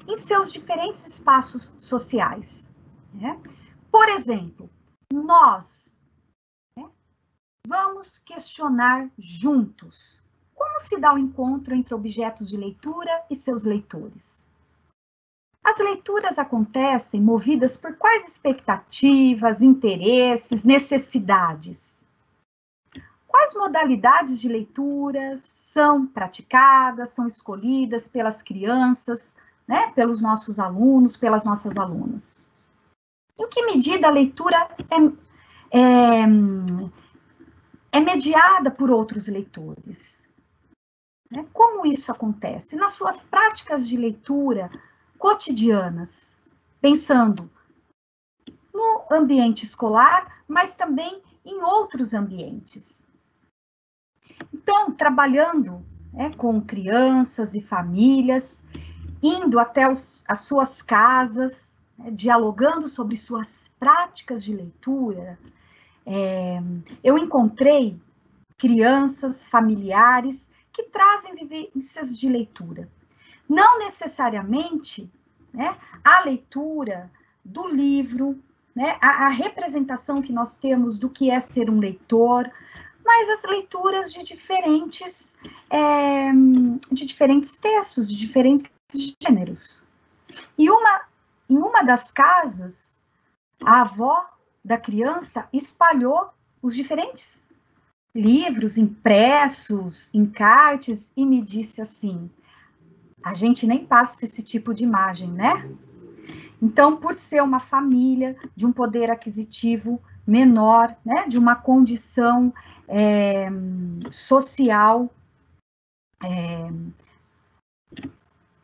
em seus diferentes espaços sociais, né? Por exemplo, nós vamos questionar juntos como se dá o encontro entre objetos de leitura e seus leitores. As leituras acontecem movidas por quais expectativas, interesses, necessidades? Quais modalidades de leituras são praticadas, são escolhidas pelas crianças, né, pelos nossos alunos, pelas nossas alunas? Em que medida a leitura é mediada por outros leitores? Né? Como isso acontece? Nas suas práticas de leitura cotidianas, pensando no ambiente escolar, mas também em outros ambientes. Então, trabalhando com crianças e famílias, indo até as suas casas, dialogando sobre suas práticas de leitura, eu encontrei crianças, familiares, que trazem vivências de leitura. Não necessariamente, né, a leitura do livro, né, a representação que nós temos do que é ser um leitor, mas as leituras de diferentes textos, de diferentes gêneros. E em uma das casas, a avó da criança espalhou os diferentes livros impressos, encartes, e me disse assim: a gente nem passa esse tipo de imagem, né? Então, por ser uma família de um poder aquisitivo menor, né, de uma condição social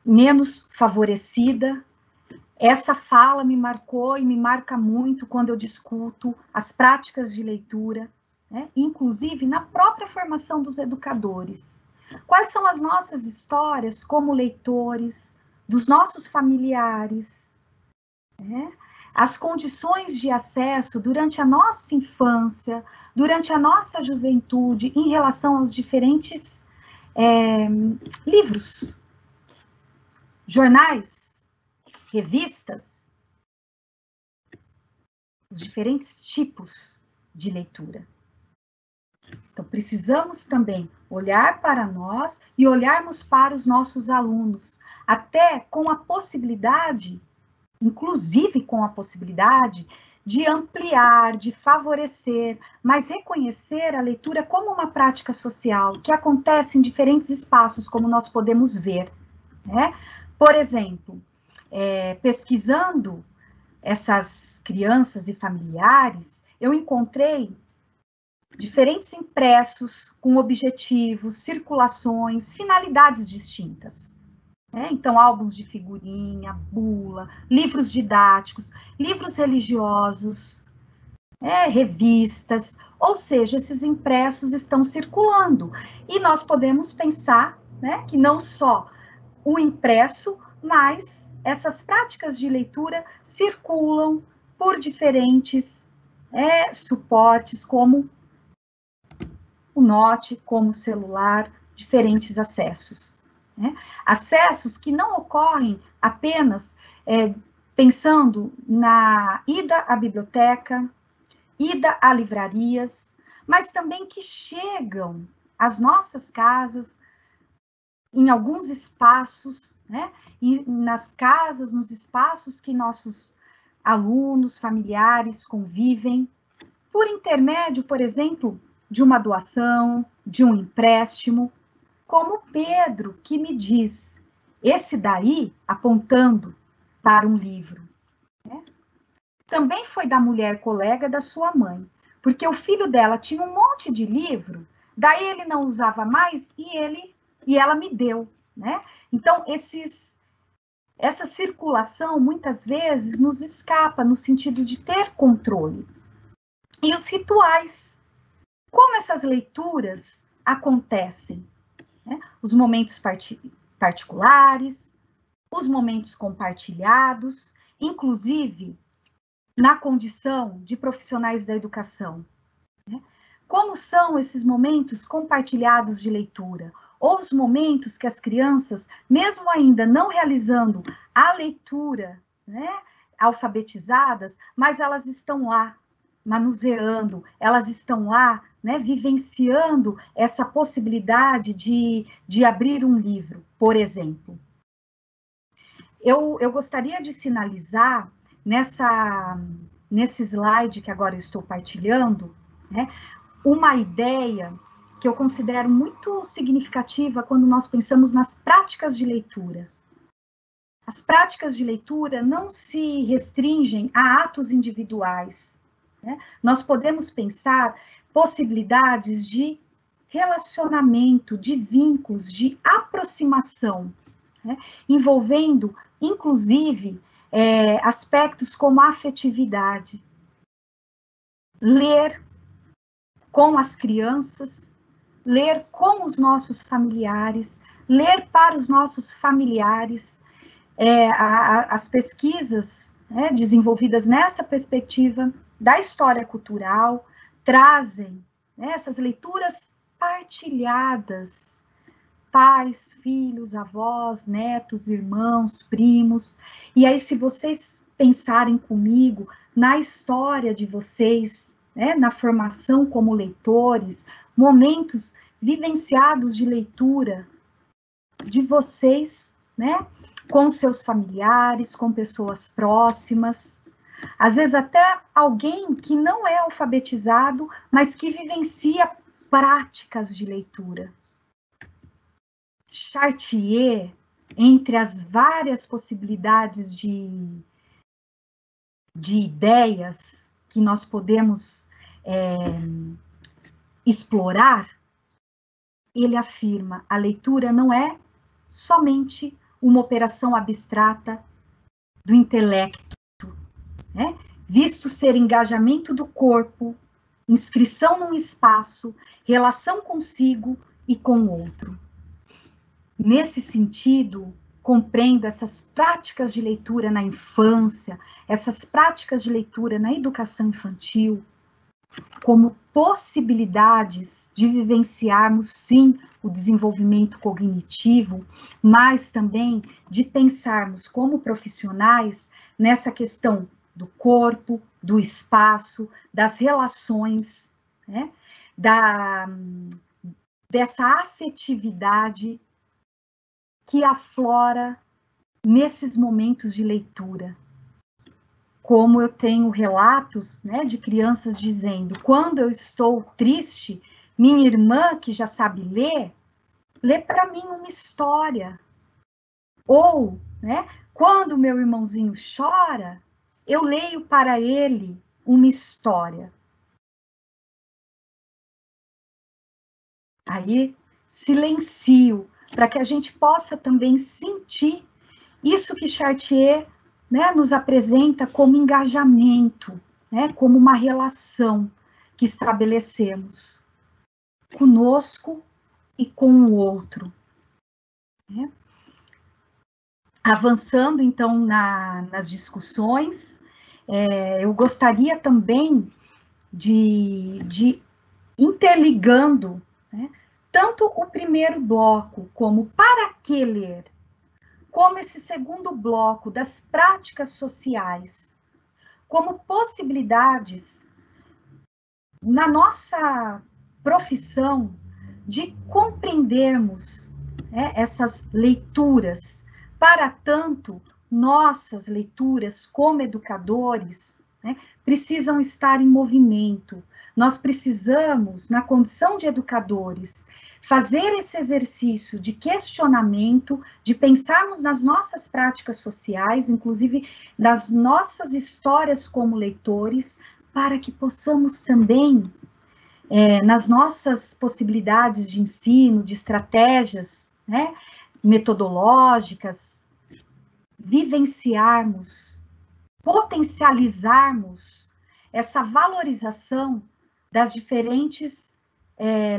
menos favorecida, essa fala me marcou e me marca muito quando eu discuto as práticas de leitura, né, inclusive na própria formação dos educadores. Quais são as nossas histórias como leitores, dos nossos familiares, né? As condições de acesso durante a nossa infância, durante a nossa juventude, em relação aos diferentes livros, jornais, revistas, os diferentes tipos de leitura. Então, precisamos também olhar para nós e olharmos para os nossos alunos, até com a possibilidade, inclusive com a possibilidade de ampliar, de favorecer, mas reconhecer a leitura como uma prática social, que acontece em diferentes espaços, como nós podemos ver, né? Por exemplo, pesquisando essas crianças e familiares, eu encontrei diferentes impressos com objetivos, circulações, finalidades distintas. Então, álbuns de figurinha, bula, livros didáticos, livros religiosos, revistas, ou seja, esses impressos estão circulando. E nós podemos pensar, né, que não só o impresso, mas essas práticas de leitura circulam por diferentes suportes, como o note, como o celular, diferentes acessos. né? Acessos que não ocorrem apenas pensando na ida à biblioteca, ida a livrarias, mas também que chegam às nossas casas, em alguns espaços, né? E nas casas, nos espaços que nossos alunos, familiares convivem, por intermédio, por exemplo, de uma doação, de um empréstimo, como Pedro, que me diz, esse daí, apontando para um livro, né? Também foi da mulher colega da sua mãe, porque o filho dela tinha um monte de livro, daí ele não usava mais e ela me deu, né? Então, essa circulação, muitas vezes, nos escapa no sentido de ter controle. E os rituais, como essas leituras acontecem, né? Os momentos particulares, os momentos compartilhados, inclusive na condição de profissionais da educação, né? Como são esses momentos compartilhados de leitura? Ou os momentos que as crianças, mesmo ainda não realizando a leitura, né, alfabetizadas, mas elas estão lá, manuseando, elas estão lá, né, vivenciando essa possibilidade de abrir um livro, por exemplo. Eu gostaria de sinalizar nesse slide que agora eu estou partilhando, né, uma ideia que eu considero muito significativa quando nós pensamos nas práticas de leitura. As práticas de leitura não se restringem a atos individuais, né? Nós podemos pensar possibilidades de relacionamento, de vínculos, de aproximação, né? Envolvendo, inclusive, aspectos como a afetividade. Ler com as crianças, ler com os nossos familiares, ler para os nossos familiares. As pesquisas, né, desenvolvidas nessa perspectiva da história cultural trazem, né, essas leituras partilhadas, pais, filhos, avós, netos, irmãos, primos. E aí, se vocês pensarem comigo na história de vocês, né, na formação como leitores, momentos vivenciados de leitura de vocês, né, com seus familiares, com pessoas próximas, às vezes até alguém que não é alfabetizado, mas que vivencia práticas de leitura. Chartier, entre as várias possibilidades de ideias que nós podemos explorar, ele afirma: a leitura não é somente uma operação abstrata do intelecto, né? Visto ser engajamento do corpo, inscrição num espaço, relação consigo e com o outro. Nesse sentido, compreendo essas práticas de leitura na infância, essas práticas de leitura na educação infantil, como possibilidades de vivenciarmos, sim, o desenvolvimento cognitivo, mas também de pensarmos como profissionais nessa questão do corpo, do espaço, das relações, né? Dessa afetividade que aflora nesses momentos de leitura. Como eu tenho relatos, né, de crianças dizendo: quando eu estou triste, minha irmã, que já sabe ler, lê para mim uma história. Ou, né, quando meu irmãozinho chora, eu leio para ele uma história. Aí, silencio, para que a gente possa também sentir isso que Chartier, né, nos apresenta como engajamento, né, como uma relação que estabelecemos conosco e com o outro. Né? Avançando, então, nas discussões, eu gostaria também de interligando, né, tanto o primeiro bloco, como para que ler, como esse segundo bloco das práticas sociais, como possibilidades na nossa profissão de compreendermos, né, essas leituras. Para tanto, nossas leituras como educadores, né, precisam estar em movimento. Nós precisamos, na condição de educadores, fazer esse exercício de questionamento, de pensarmos nas nossas práticas sociais, inclusive nas nossas histórias como leitores, para que possamos também, nas nossas possibilidades de ensino, de estratégias, né, metodológicas, vivenciarmos, potencializarmos essa valorização das diferentes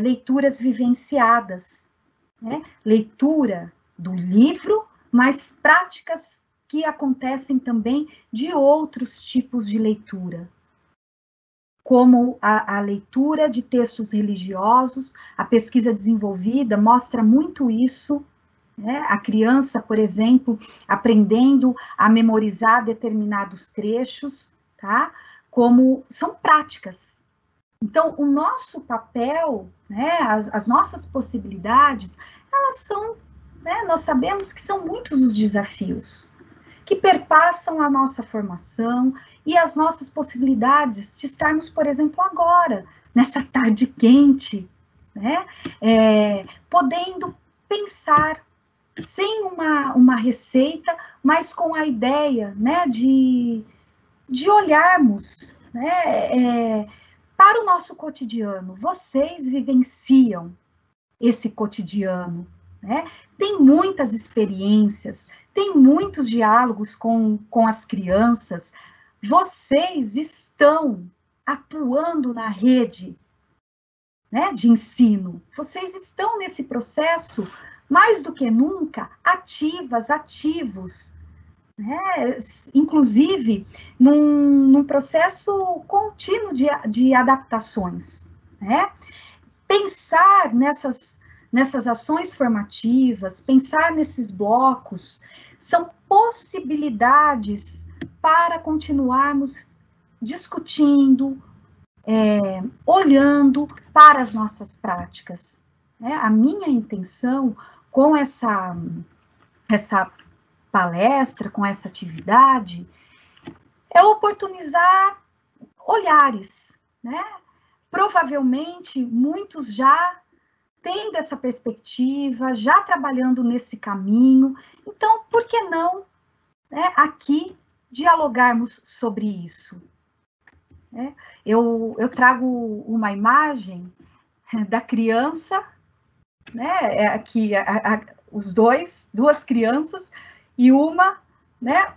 leituras vivenciadas, né? Leitura do livro, mas práticas que acontecem também de outros tipos de leitura, como a leitura de textos religiosos. A pesquisa desenvolvida mostra muito isso, né? A criança, por exemplo, aprendendo a memorizar determinados trechos, tá? Como são práticas. Então, o nosso papel, né, as nossas possibilidades, elas são, né, nós sabemos que são muitos os desafios que perpassam a nossa formação e as nossas possibilidades de estarmos, por exemplo, agora, nessa tarde quente, né, podendo pensar sem uma receita, mas com a ideia, né, de olharmos, né, para o nosso cotidiano. Vocês vivenciam esse cotidiano, né? Tem muitas experiências, tem muitos diálogos com as crianças. Vocês estão atuando na rede, né, de ensino. Vocês estão nesse processo, mais do que nunca, ativos, né? Inclusive num processo contínuo de adaptações, né? Pensar nessas ações formativas, pensar nesses blocos, são possibilidades para continuarmos discutindo, olhando para as nossas práticas, né? A minha intenção com essa palestra, com essa atividade, é oportunizar olhares, né? Provavelmente, muitos já tendo essa perspectiva, já trabalhando nesse caminho. Então, por que não, né, aqui dialogarmos sobre isso? Eu trago uma imagem da criança, né, aqui duas crianças, e uma, né,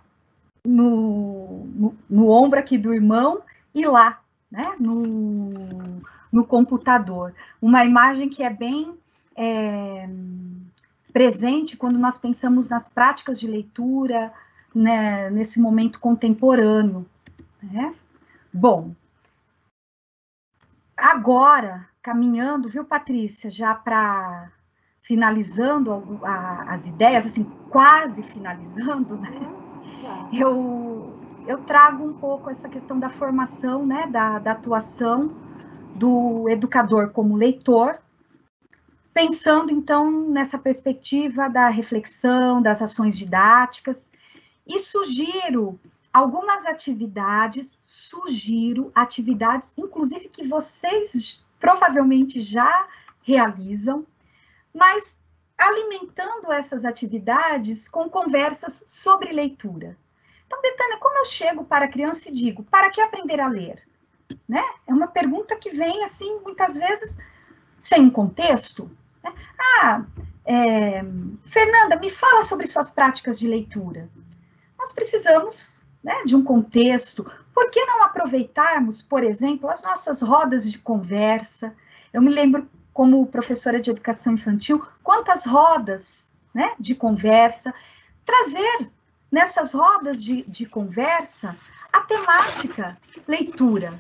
no ombro aqui do irmão, e lá, né, no computador. Uma imagem que é bem presente quando nós pensamos nas práticas de leitura, né, nesse momento contemporâneo, né? Bom, agora, caminhando, viu, Patrícia, já para finalizando as ideias, assim, quase finalizando, né? Eu trago um pouco essa questão da formação, né, da atuação do educador como leitor, pensando, então, nessa perspectiva da reflexão, das ações didáticas, e sugiro algumas atividades, inclusive, que vocês provavelmente já realizam, mas alimentando essas atividades com conversas sobre leitura. Então, Betânia, como eu chego para a criança e digo, para que aprender a ler? Né? É uma pergunta que vem, assim, muitas vezes, sem um contexto. Né? Fernanda, me fala sobre suas práticas de leitura. Nós precisamos, né, de um contexto. Por que não aproveitarmos, por exemplo, as nossas rodas de conversa? Eu me lembro, como professora de educação infantil, quantas rodas, né, de conversa, trazer nessas rodas de conversa a temática leitura,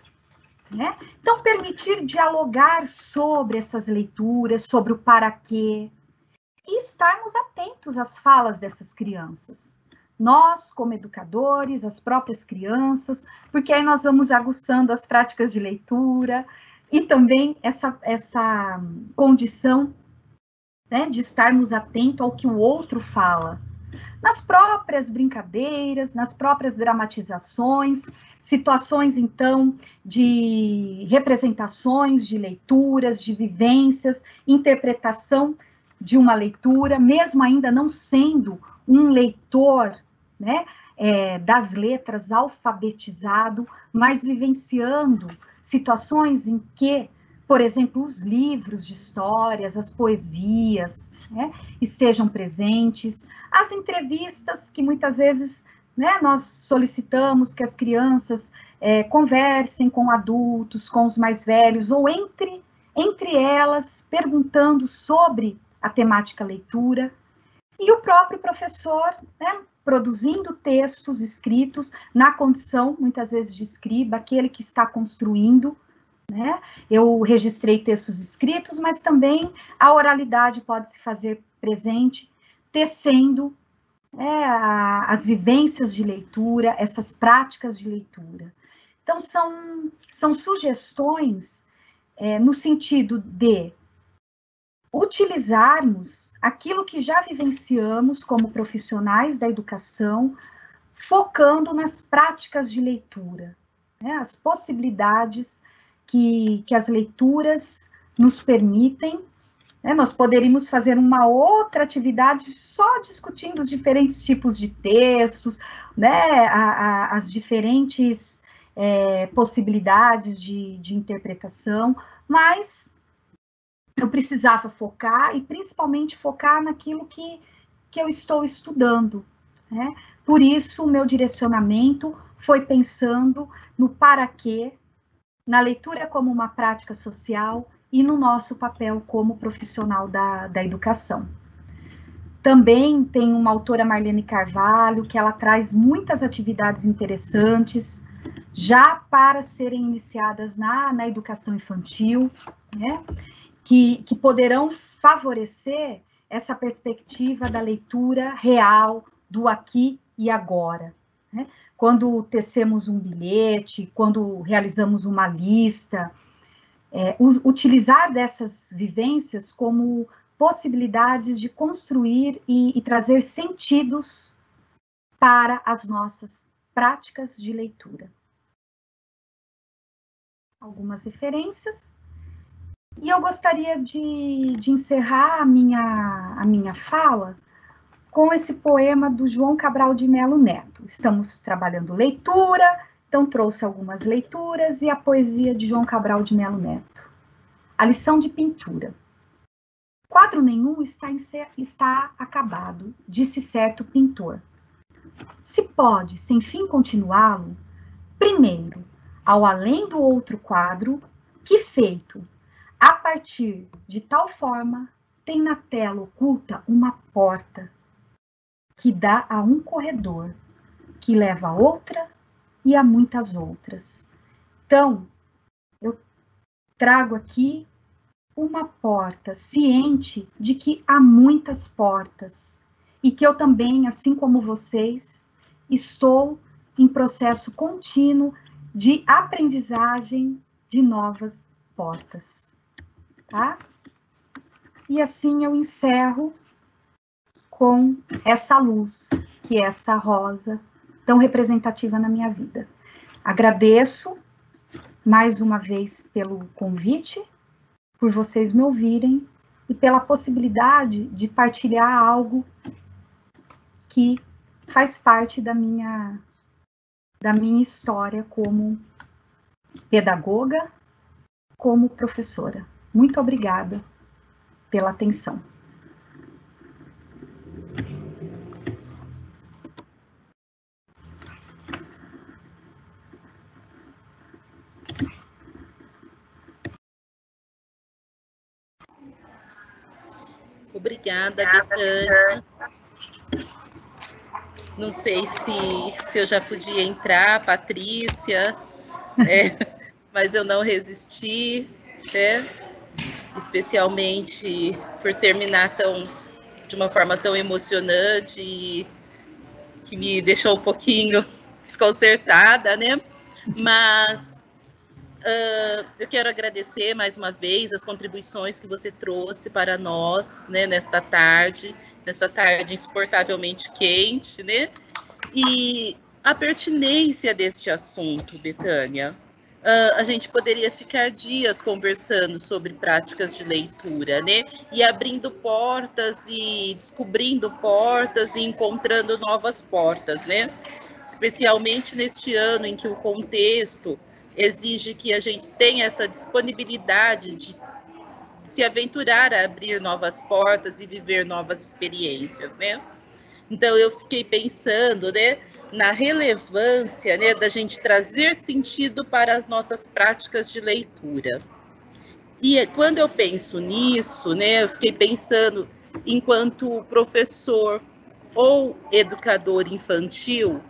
né? Então, permitir dialogar sobre essas leituras, sobre o para quê, e estarmos atentos às falas dessas crianças. Nós, como educadores, as próprias crianças, porque aí nós vamos aguçando as práticas de leitura e também essa condição, né, de estarmos atentos ao que o outro fala. Nas próprias brincadeiras, nas próprias dramatizações, situações, então, de representações, de leituras, de vivências, interpretação de uma leitura, mesmo ainda não sendo um leitor, né, das letras alfabetizado, mas vivenciando situações em que, por exemplo, os livros de histórias, as poesias, né, estejam presentes, as entrevistas que muitas vezes, né, nós solicitamos que as crianças conversem com adultos, com os mais velhos, ou entre elas, perguntando sobre a temática leitura, e o próprio professor, né, produzindo textos escritos na condição, muitas vezes, de escriba, aquele que está construindo, né? Eu registrei textos escritos, mas também a oralidade pode se fazer presente, tecendo as vivências de leitura, essas práticas de leitura. Então, são sugestões no sentido de utilizarmos aquilo que já vivenciamos como profissionais da educação, focando nas práticas de leitura, né? As possibilidades que as leituras nos permitem, né? Nós poderíamos fazer uma outra atividade só discutindo os diferentes tipos de textos, né? As diferentes possibilidades de interpretação, mas eu precisava focar, e principalmente focar naquilo que eu estou estudando, né? Por isso, o meu direcionamento foi pensando no para quê, na leitura como uma prática social e no nosso papel como profissional da educação. Também tem uma autora, Marlene Carvalho, que ela traz muitas atividades interessantes, já para serem iniciadas na educação infantil, né? Que poderão favorecer essa perspectiva da leitura real, do aqui e agora, né? Quando tecemos um bilhete, quando realizamos uma lista, utilizar dessas vivências como possibilidades de construir e trazer sentidos para as nossas práticas de leitura. Algumas referências. E eu gostaria de encerrar a minha fala com esse poema do João Cabral de Melo Neto. Estamos trabalhando leitura, então trouxe algumas leituras e a poesia de João Cabral de Melo Neto. A lição de pintura. Quadro nenhum está acabado, disse certo pintor. Se pode, sem fim, continuá-lo, primeiro, ao além do outro quadro, que feito, a partir de tal forma, tem na tela oculta uma porta que dá a um corredor, que leva a outra e a muitas outras. Então, eu trago aqui uma porta, ciente de que há muitas portas, e que eu também, assim como vocês, estou em processo contínuo de aprendizagem de novas portas. Tá? E assim eu encerro com essa luz, que é essa rosa tão representativa na minha vida. Agradeço mais uma vez pelo convite, por vocês me ouvirem e pela possibilidade de partilhar algo que faz parte da minha história como pedagoga, como professora. Muito obrigada pela atenção. Obrigada, Betânia. Não sei se eu já podia entrar, Patrícia. mas eu não resisti, né? Especialmente por terminar de uma forma tão emocionante e que me deixou um pouquinho desconcertada, né? Mas eu quero agradecer mais uma vez as contribuições que você trouxe para nós, né, nessa tarde insuportavelmente quente, né? E a pertinência deste assunto, Betânia. A gente poderia ficar dias conversando sobre práticas de leitura, né? E abrindo portas e descobrindo portas e encontrando novas portas, né? Especialmente neste ano em que o contexto exige que a gente tenha essa disponibilidade de se aventurar a abrir novas portas e viver novas experiências, né? Então, eu fiquei pensando, né, na relevância, né, da gente trazer sentido para as nossas práticas de leitura. E quando eu penso nisso, né, eu fiquei pensando, enquanto professor ou educador infantil,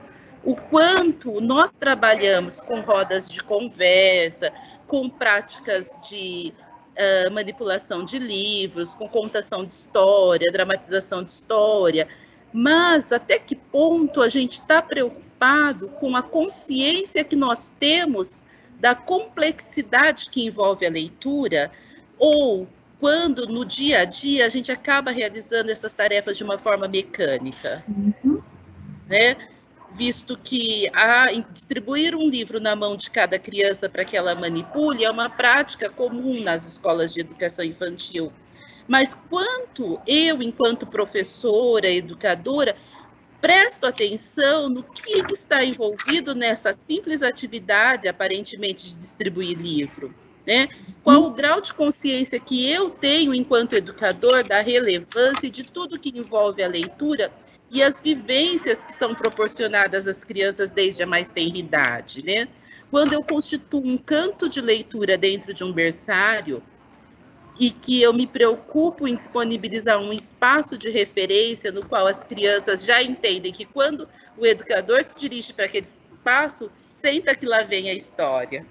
o quanto nós trabalhamos com rodas de conversa, com práticas de manipulação de livros, com contação de história, dramatização de história, mas até que ponto a gente está preocupado com a consciência que nós temos da complexidade que envolve a leitura, ou quando no dia a dia a gente acaba realizando essas tarefas de uma forma mecânica, né? Visto que distribuir um livro na mão de cada criança para que ela manipule é uma prática comum nas escolas de educação infantil. Mas quanto eu, enquanto professora, educadora, presto atenção no que está envolvido nessa simples atividade, aparentemente, de distribuir livro, né? Qual o grau de consciência que eu tenho, enquanto educador, da relevância de tudo que envolve a leitura e as vivências que são proporcionadas às crianças desde a mais tenra idade, né? Quando eu constituo um canto de leitura dentro de um berçário, e que eu me preocupo em disponibilizar um espaço de referência no qual as crianças já entendem que quando o educador se dirige para aquele espaço, senta que lá vem a história.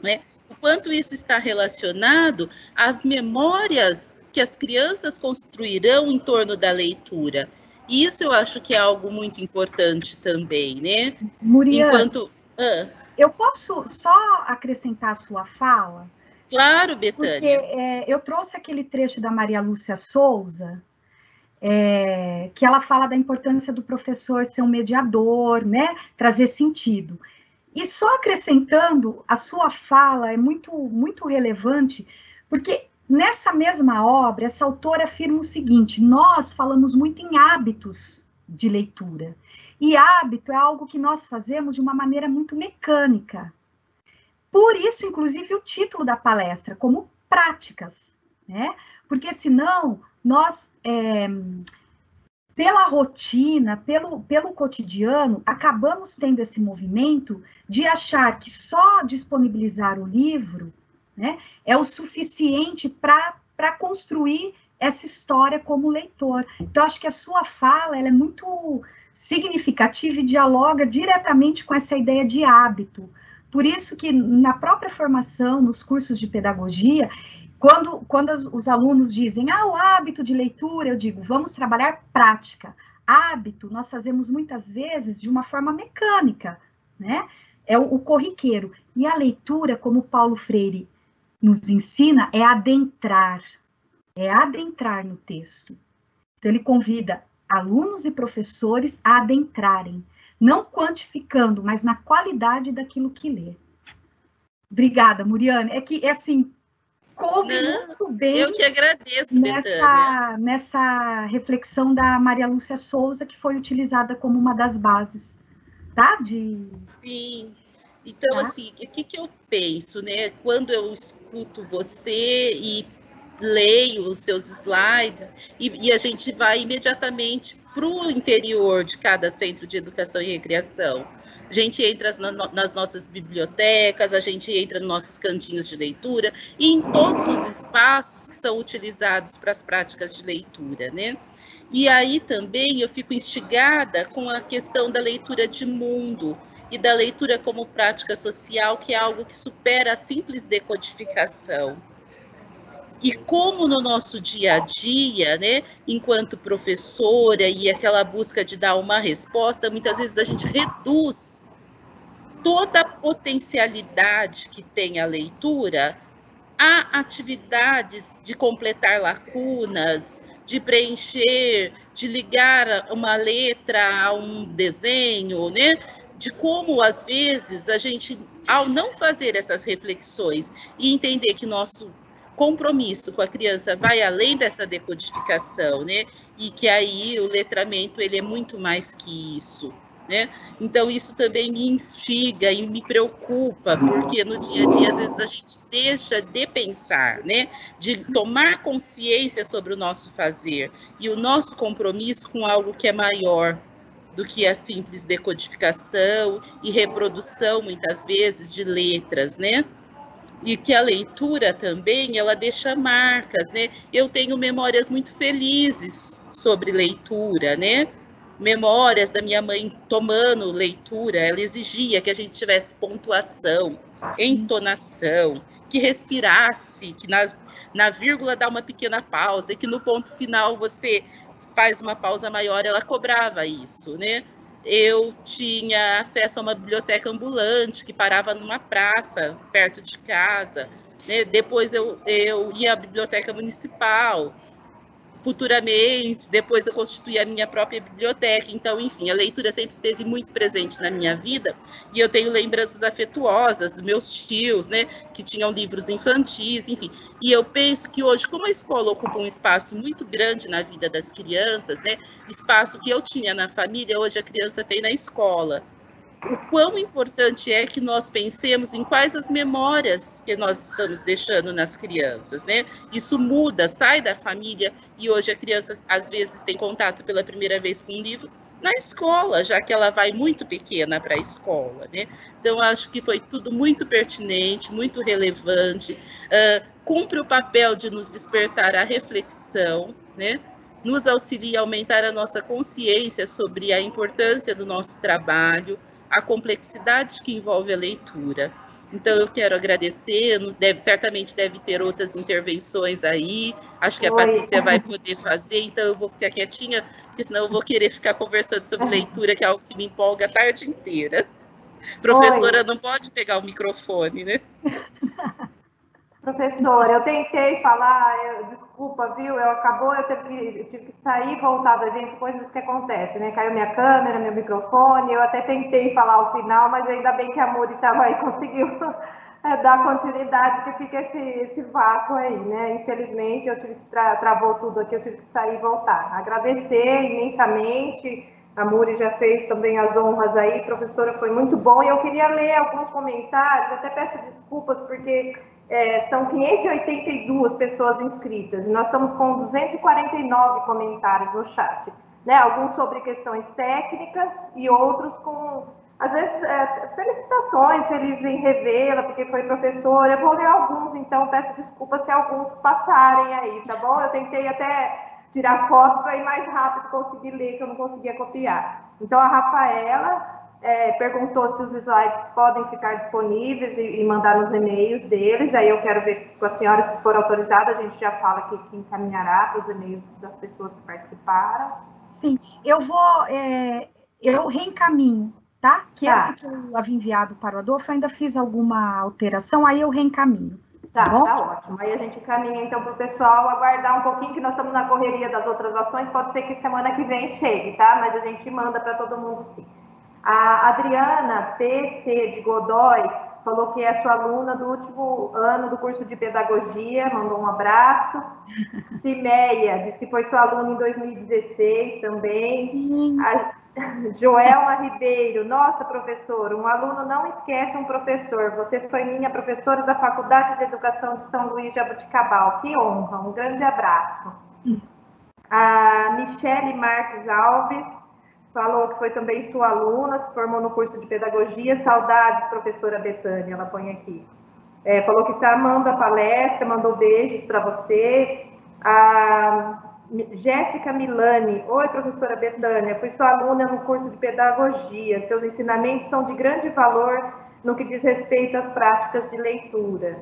Né? O quanto isso está relacionado às memórias que as crianças construirão em torno da leitura. E isso eu acho que é algo muito importante também, né? Muriane, eu posso só acrescentar a sua fala? Claro, Betânia. Porque eu trouxe aquele trecho da Maria Lúcia Souza, que ela fala da importância do professor ser um mediador, né? Trazer sentido. E só acrescentando, a sua fala é muito, muito relevante, porque nessa mesma obra, essa autora afirma o seguinte: nós falamos muito em hábitos de leitura. E hábito é algo que nós fazemos de uma maneira muito mecânica. Por isso, inclusive, o título da palestra, como práticas, né? Porque senão, nós, pela rotina, pelo cotidiano, acabamos tendo esse movimento de achar que só disponibilizar o livro, né, é o suficiente para construir essa história como leitor. Então, acho que a sua fala ela é muito significativa e dialoga diretamente com essa ideia de hábito. Por isso que na própria formação, nos cursos de pedagogia, quando os alunos dizem, o hábito de leitura, eu digo, vamos trabalhar prática. Hábito, nós fazemos muitas vezes de uma forma mecânica, né? É o corriqueiro. E a leitura, como Paulo Freire nos ensina, é adentrar no texto. Então, ele convida alunos e professores a adentrarem, não quantificando, mas na qualidade daquilo que lê. Obrigada, Muriane. Assim, coube muito bem. Eu que agradeço, nessa reflexão da Maria Lúcia Souza, que foi utilizada como uma das bases, tá? Sim. Então, assim, o que eu penso, né? Quando eu escuto você e leio os seus slides, e a gente vai imediatamente para o interior de cada centro de educação e recreação. A gente entra nas nossas bibliotecas, a gente entra nos nossos cantinhos de leitura e em todos os espaços que são utilizados para as práticas de leitura, né? E aí também eu fico instigada com a questão da leitura de mundo, e da leitura como prática social, que é algo que supera a simples decodificação. E como no nosso dia a dia, né, enquanto professora, e aquela busca de dar uma resposta, muitas vezes a gente reduz toda a potencialidade que tem a leitura a atividades de completar lacunas, de preencher, de ligar uma letra a um desenho, né? De como, às vezes, a gente, ao não fazer essas reflexões e entender que nosso compromisso com a criança vai além dessa decodificação, né? E que aí o letramento ele é muito mais que isso, né? Então isso também me instiga e me preocupa, porque no dia a dia às vezes a gente deixa de pensar, né? De tomar consciência sobre o nosso fazer e o nosso compromisso com algo que é maior do que a simples decodificação e reprodução muitas vezes de letras, né? E que a leitura também, ela deixa marcas, né? Eu tenho memórias muito felizes sobre leitura, né? Memórias da minha mãe tomando leitura, ela exigia que a gente tivesse pontuação, entonação, que respirasse, que na vírgula dá uma pequena pausa, e que no ponto final você faz uma pausa maior, ela cobrava isso, né? Eu tinha acesso a uma biblioteca ambulante que parava numa praça perto de casa, né? Depois eu ia à biblioteca municipal, futuramente, depois eu constituí a minha própria biblioteca. Então, enfim, a leitura sempre esteve muito presente na minha vida, e eu tenho lembranças afetuosas dos meus tios, né, que tinham livros infantis, enfim. E eu penso que hoje, como a escola ocupa um espaço muito grande na vida das crianças, né, espaço que eu tinha na família, hoje a criança tem na escola. O quão importante é que nós pensemos em quais as memórias que nós estamos deixando nas crianças, né? Isso muda, sai da família, e hoje a criança às vezes tem contato pela primeira vez com um livro na escola, já que ela vai muito pequena para a escola, né? Então, acho que foi tudo muito pertinente, muito relevante, cumpre o papel de nos despertar a reflexão, né? Nos auxilia a aumentar a nossa consciência sobre a importância do nosso trabalho, a complexidade que envolve a leitura. Então, eu quero agradecer, certamente deve ter outras intervenções aí, acho que a Patrícia vai poder fazer, então eu vou ficar quietinha, porque senão eu vou querer ficar conversando sobre leitura, que é algo que me empolga a tarde inteira. Professora não pode pegar o microfone, né? Professora, eu tentei falar, desculpa, viu? Eu tive que sair e voltar do evento, coisas que acontecem, né? Caiu minha câmera, meu microfone, eu até tentei falar ao final, mas ainda bem que a Muri estava aí, conseguiu dar continuidade, porque fica esse vácuo aí, né? Infelizmente, eu tive que travou tudo aqui, eu tive que sair e voltar. Agradecer imensamente, a Muri já fez também as honras aí, professora, foi muito bom, e eu queria ler alguns comentários, até peço desculpas, porque são 582 pessoas inscritas, e nós estamos com 249 comentários no chat, né? Alguns sobre questões técnicas e outros com, às vezes, felicitações, feliz em revê-la, porque foi professora. Eu vou ler alguns, então peço desculpa se alguns passarem aí, tá bom? Eu tentei até tirar foto para ir mais rápido, conseguir ler, que eu não conseguia copiar. Então, a Rafaela perguntou se os slides podem ficar disponíveis e mandar nos e-mails deles. Aí eu quero ver com as senhoras que foram autorizadas, a gente já fala que encaminhará para os e-mails das pessoas que participaram. Sim, eu reencaminho, tá? Esse que eu havia enviado para o Adolfo, eu ainda fiz alguma alteração, aí eu reencaminho. Tá ótimo. Aí a gente caminha então para o pessoal aguardar um pouquinho, que nós estamos na correria das outras ações, pode ser que semana que vem chegue, tá? Mas a gente manda para todo mundo sim. A Adriana PC de Godoy falou que é sua aluna do último ano do curso de pedagogia, mandou um abraço. Cimeia diz que foi sua aluna em 2016 também. Sim. A Joelma Ribeiro, nossa professora, um aluno não esquece um professor, você foi minha professora da Faculdade de Educação de São Luís de Jabuticabal, que honra, um grande abraço. A Michele Marques Alves falou que foi também sua aluna, se formou no curso de pedagogia, saudades, professora Betânia, ela põe aqui. Falou que está amando a palestra, mandou beijos para você. A Jéssica Milani. Oi, professora Betânia. Fui sua aluna no curso de pedagogia. Seus ensinamentos são de grande valor no que diz respeito às práticas de leitura.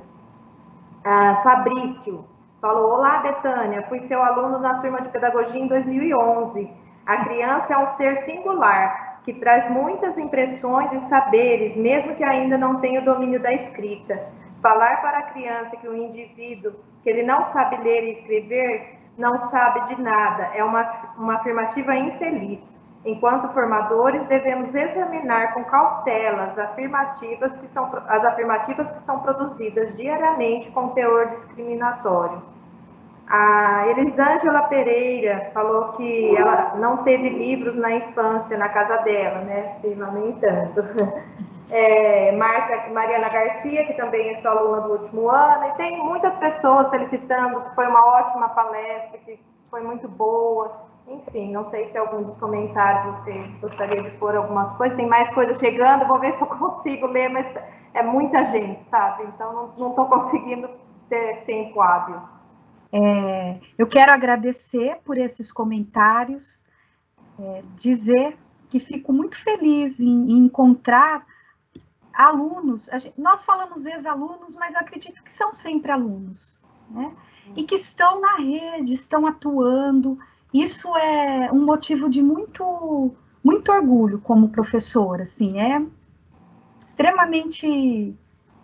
Fabrício falou: olá, Betânia. Fui seu aluno na turma de pedagogia em 2011. A criança é um ser singular, que traz muitas impressões e saberes, mesmo que ainda não tenha o domínio da escrita. Falar para a criança que o indivíduo, que ele não sabe ler e escrever, não sabe de nada, é uma afirmativa infeliz. Enquanto formadores, devemos examinar com cautela as afirmativas que são produzidas diariamente com teor discriminatório. A Elisângela Pereira falou que ela não teve livros na infância, na casa dela, né? Se lamentando. Mariana Garcia, que também é sua aluna do último ano, e tem muitas pessoas felicitando que foi uma ótima palestra, que foi muito boa. Enfim, não sei se algum dos comentários você gostaria de pôr algumas coisas. Tem mais coisas chegando, vou ver se eu consigo ler, mas é muita gente, sabe? Então não estou conseguindo ter tempo hábil. Eu quero agradecer por esses comentários, dizer que fico muito feliz em encontrar alunos. Nós falamos ex-alunos, mas eu acredito que são sempre alunos, né? E que estão na rede, estão atuando. Isso é um motivo de muito, muito orgulho como professora, assim, extremamente,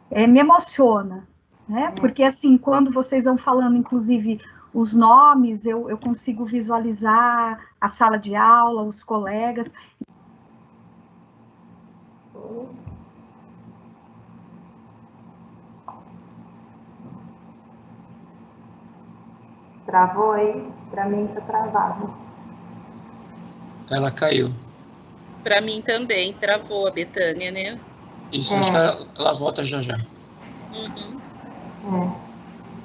me emociona, né? Porque, assim, quando vocês vão falando, inclusive, os nomes, eu consigo visualizar a sala de aula, os colegas. Travou aí? Para mim está travado. Ela caiu. Para mim também, travou a Betânia, né? Isso, acho que ela volta já já.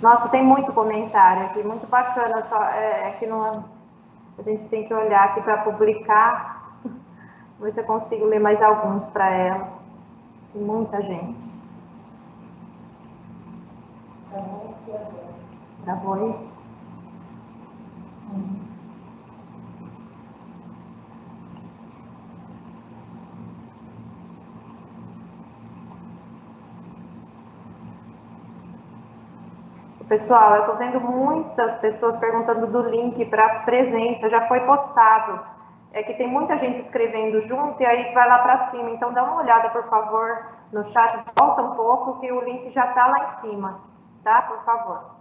Nossa, tem muito comentário aqui, muito bacana. Que não, a gente tem que olhar aqui para publicar. Ver se eu consigo ler mais alguns para ela. Tem muita gente. Travou aí? Pessoal, eu estou vendo muitas pessoas perguntando do link para presença, já foi postado. É que tem muita gente escrevendo junto e aí vai lá para cima. Então dá uma olhada, por favor, no chat, volta um pouco que o link já está lá em cima, tá? Por favor.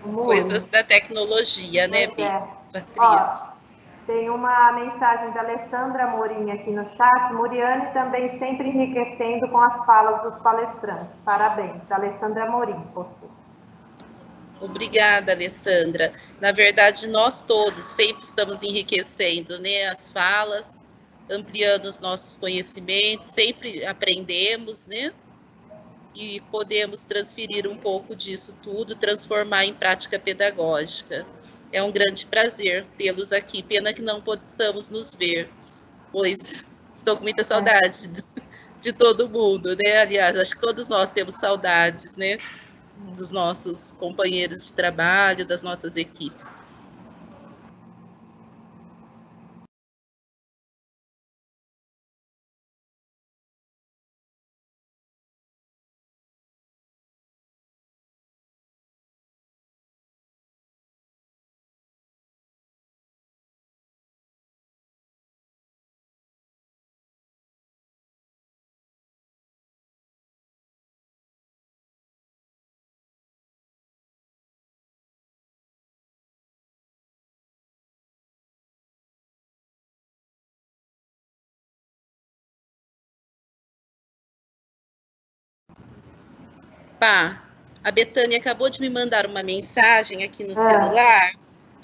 Coisas da tecnologia, né, Beatriz? Ó, tem uma mensagem da Alessandra Morim aqui no chat. Muriane também sempre enriquecendo com as falas dos palestrantes. Parabéns. Alessandra Morim postou. Obrigada, Alessandra. Na verdade, nós todos sempre estamos enriquecendo, né, as falas, ampliando os nossos conhecimentos, sempre aprendemos, né? E podemos transferir um pouco disso tudo, transformar em prática pedagógica. É um grande prazer tê-los aqui. Pena que não possamos nos ver, pois estou com muita saudade de todo mundo, né? Aliás, acho que todos nós temos saudades, né? Dos nossos companheiros de trabalho, das nossas equipes. Pá, a Betânia acabou de me mandar uma mensagem aqui no celular,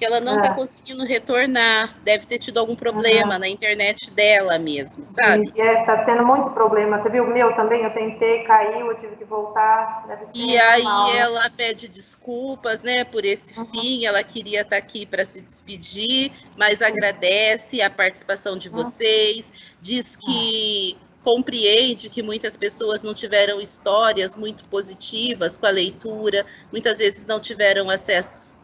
que ela não está conseguindo retornar, deve ter tido algum problema na internet dela mesmo, sabe? Está tendo muito problema, você viu o meu também, eu tentei, caiu, eu tive que voltar. Deve ser e aí normal, né? ela pede desculpas, né, por esse fim, ela queria estar aqui para se despedir, mas agradece a participação de vocês, diz que compreende que muitas pessoas não tiveram histórias muito positivas com a leitura, muitas vezes não tiveram acesso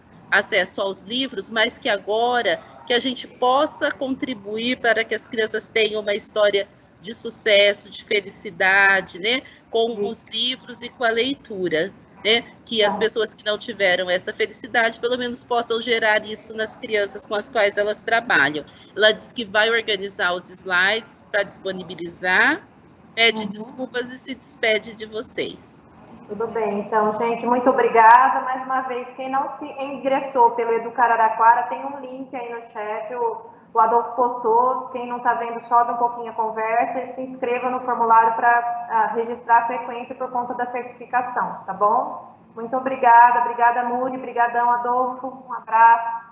aos livros, mas que agora que a gente possa contribuir para que as crianças tenham uma história de sucesso, de felicidade, né, com os livros e com a leitura, né, que as pessoas que não tiveram essa felicidade, pelo menos possam gerar isso nas crianças com as quais elas trabalham. Ela diz que vai organizar os slides para disponibilizar, pede desculpas e se despede de vocês. Tudo bem, então, gente, muito obrigada. Mais uma vez, quem não se ingressou pelo Educar Araraquara, tem um link aí no chat, o Adolfo postou. Quem não está vendo, sobe um pouquinho a conversa e se inscreva no formulário para registrar a frequência por conta da certificação, tá bom? Muito obrigada, obrigada, Muri, brigadão, Adolfo, um abraço,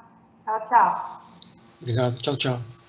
tchau, tchau. Obrigado, tchau, tchau.